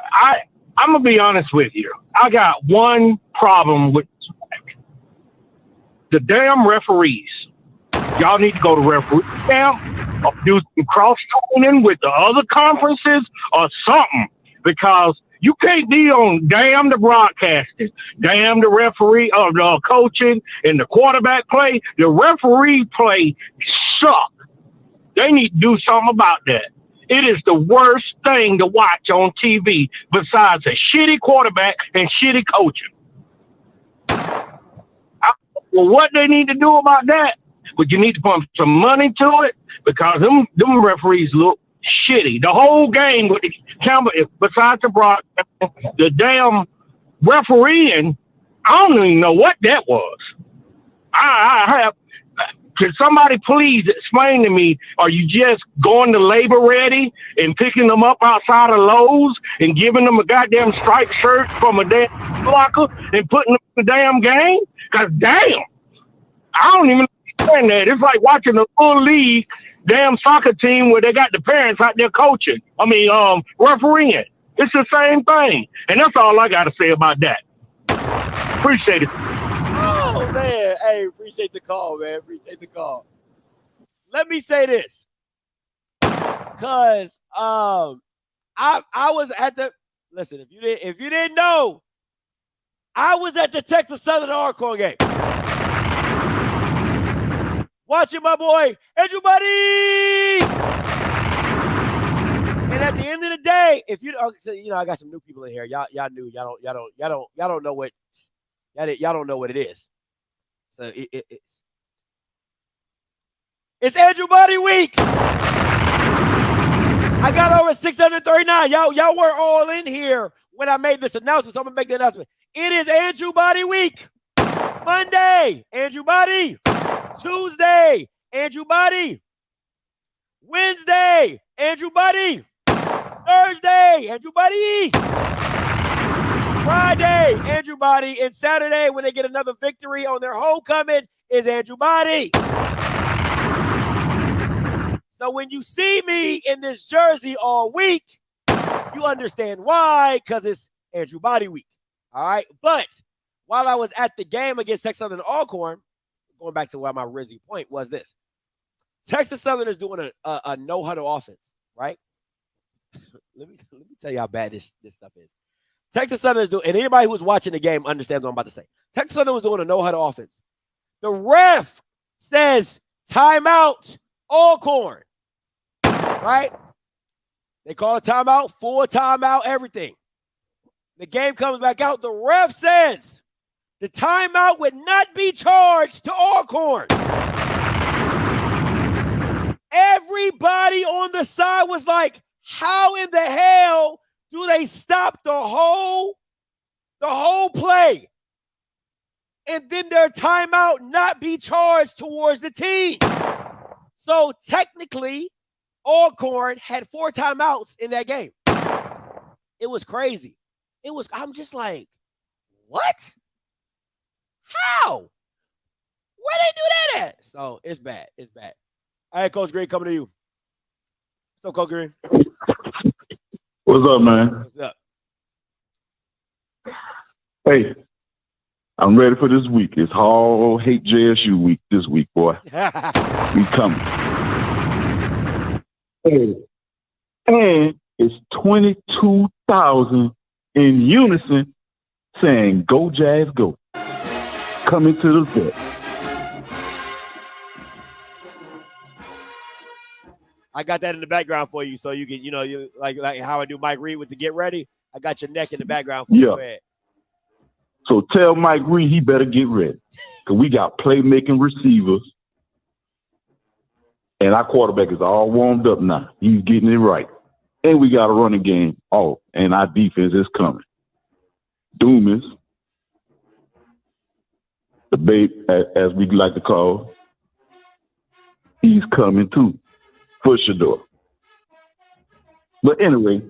I'm going to be honest with you. I got one problem with the damn referees. Y'all need to go to referee camp or do some cross-training with the other conferences or something, because You can't be on damn the broadcasting, damn the referee or the coaching and the quarterback play. The referee play suck. They need to do something about that. It is the worst thing to watch on TV besides a shitty quarterback and shitty coaching. Well, what they need to do about that? But you need to put some money to it because them referees look shitty. The whole game with the Campbell, besides the broadcast, the damn refereeing, I don't even know what that was. I have. Could somebody please explain to me, are you just going to Labor Ready and picking them up outside of Lowe's and giving them a goddamn striped shirt from a damn locker and putting them in the damn game? Because damn, I don't even understand that. It's like watching a full league damn soccer team where they got the parents out there coaching. Refereeing. It's the same thing. And that's all I got to say about that. Appreciate it. Oh, man. Hey, appreciate the call, man. Appreciate the call. Let me say this. Because I was at the – listen, if you didn't know, I was at the Texas Southern Alcorn game. Watching my boy, Andrew Buddy. And at the end of the day, if you I got some new people in here. Y'all new. Y'all don't know what y'all don't know what it is. So it's Andrew Buddy week. I got over 639. Y'all were all in here when I made this announcement. So I'm gonna make the announcement. It is Andrew Buddy week. Monday, Andrew Buddy. Tuesday, Andrew Buddy. Wednesday, Andrew Buddy. Thursday, Andrew Buddy. Friday, Andrew Buddy. And Saturday, when they get another victory on their homecoming, is Andrew Buddy. So when you see me in this jersey all week, you understand why, because it's Andrew Buddy week. All right. But while I was at the game against Texas Southern Alcorn, going back to why my original point was this. Texas Southern is doing a no-huddle offense, right? let me tell you how bad this stuff is. Texas Southern is doing, and anybody who's watching the game understands what I'm about to say. Texas Southern was doing a no-huddle offense. The ref says, timeout, Alcorn, right? They call a timeout, full timeout, everything. The game comes back out. The ref says the timeout would not be charged to Alcorn. Everybody on the side was like, how in the hell do they stop the whole play and then their timeout not be charged towards the team? So technically, Alcorn had 4 timeouts in that game. It was crazy. I'm just like, what? How? Where they do that at? So it's bad. It's bad. All right, Coach Green, coming to you. What's up, Coach Green? What's up, man? What's up? Hey, I'm ready for this week. It's all hate JSU week this week, boy. We coming. Hey, and it's 22,000 in unison saying, go Jazz, go. Coming to the set. I got that in the background for you so you can, you like how I do Mike Reed with the get ready. I got your neck in the background for you. Go ahead. So tell Mike Reed he better get ready because we got playmaking receivers and our quarterback is all warmed up now. He's getting it right. And we got a running game. Oh, and our defense is coming. Doomis, the babe, as we like to call, he's coming too. For sure. But anyway,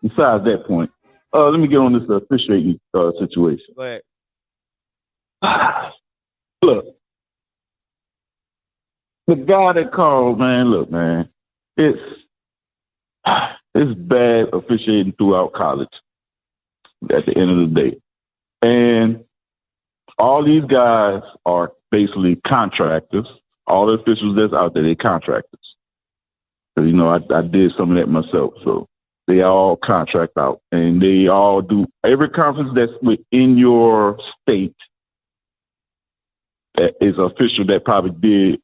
besides that point, let me get on this officiating situation. Go ahead. Look, the guy that called, man, look, man, it's bad officiating throughout college at the end of the day. And all these guys are basically contractors. All the officials that's out there, they're contractors. I did some of that myself. So They all contract out, and they all do every conference that's within your state that is official that probably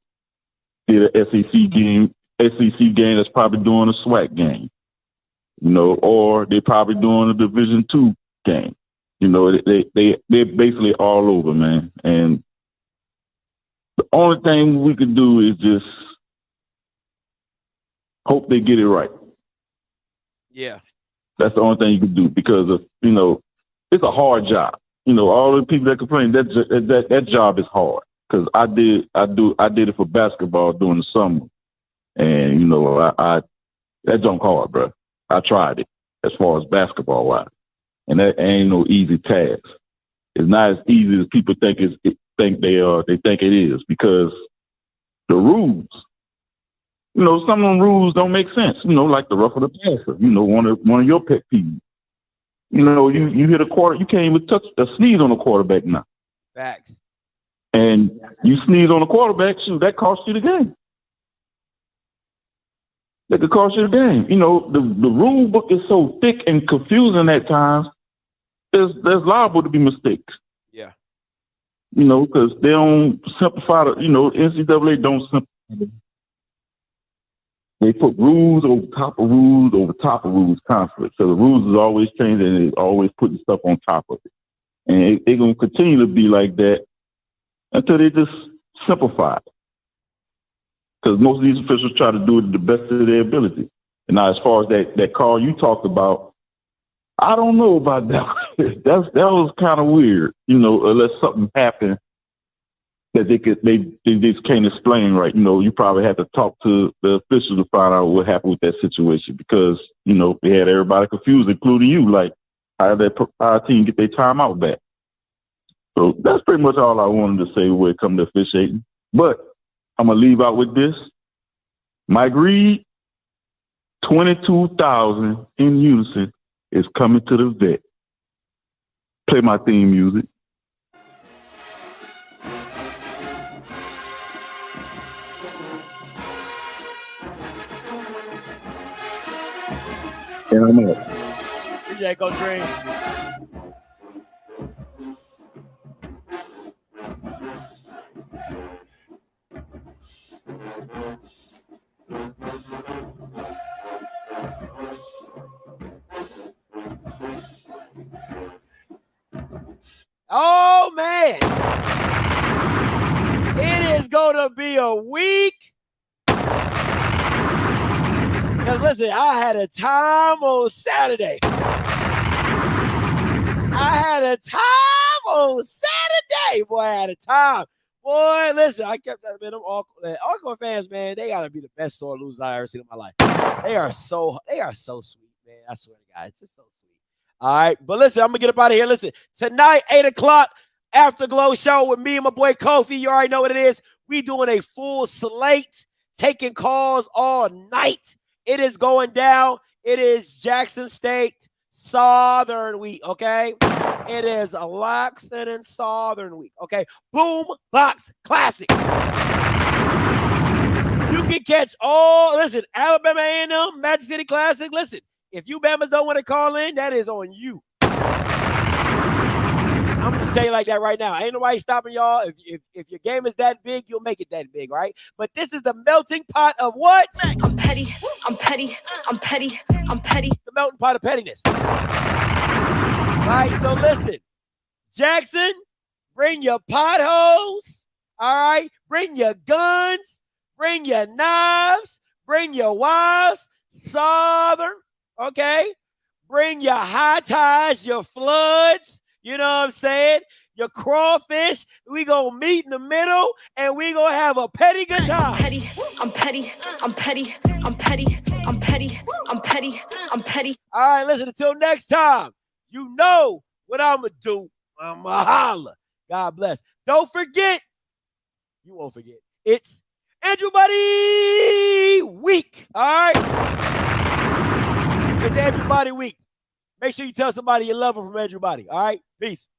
did an SEC game that's probably doing a SWAC game, you know, or they probably doing a Division II game. You know, they're basically all over, man. And the only thing we can do is just hope they get it right. Yeah. That's the only thing you can do because of, you know, it's a hard job. You know, all the people that complain, that job is hard. Because I did it for basketball during the summer. And, you know, that junk hard, bro. I tried it as far as basketball wise. And that ain't no easy task. It's not as easy as people think it is because the rules, you know, some of them rules don't make sense. You know, like the rough of the passer. You know, one of your pet peeves. You know, you hit a quarter, you can't even touch a sneeze on a quarterback now. Facts. And you sneeze on a quarterback, shoot, that costs you the game. That could cost you the game. You know, the rule book is so thick and confusing at times. There's liable to be mistakes. Yeah. You know, because they don't simplify the, you know, NCAA don't simplify. They put rules over top of rules constantly. So the rules is always changing and it's always putting stuff on top of it. And they're going to continue to be like that until they just simplify it. Because most of these officials try to do it to the best of their ability. And now as far as that call you talked about, I don't know about that. that was kind of weird, you know, unless something happened that they just can't explain right. You know, you probably have to talk to the officials to find out what happened with that situation because, you know, they had everybody confused, including you, like how did our team get their timeout back? So that's pretty much all I wanted to say when it comes to officiating. But I'm going to leave out with this. Mike Reed, 22,000 in unison is coming to the vet. Play my theme music. And I'm out. DJ Go Dream. Oh, man. It is going to be a week. Because, listen, I had a time on Saturday. Boy, I had a time. Boy, listen, I kept that, man. Them Alcorn fans, man, they got to be the best sore losers I ever seen in my life. They are so sweet, man. I swear to God, it's just so sweet. All right, but listen, I'm going to get up out of here. Listen, tonight, 8 o'clock, Afterglow show with me and my boy Kofi. You already know what it is. We doing a full slate, taking calls all night. It is going down. It is Jackson State Southern Week, okay? It is a Loxton and Southern Week, okay? Boom Box Classic. You can catch listen, Alabama A&M, Magic City Classic. Listen, if you Bamas don't want to call in, that is on you. I'm just telling you like that right now. Ain't nobody stopping y'all. If your game is that big, you'll make it that big, right? But this is the melting pot of what? I'm petty. The melting pot of pettiness. Right? So listen, Jackson, bring your potholes. All right? Bring your guns. Bring your knives. Bring your wives. Southern. Okay? Bring your high tides, your floods. You know what I'm saying? Your crawfish. We gonna meet in the middle and we gonna have a petty good time. I'm petty. All right, listen, until next time, you know what I'm gonna do. I'm gonna holla. God bless. Don't forget, you won't forget, it's Andrew Buddy Week. All right? It's Andrew Buddy Week. Make sure you tell somebody you love them from Andrew Body. All right? Peace.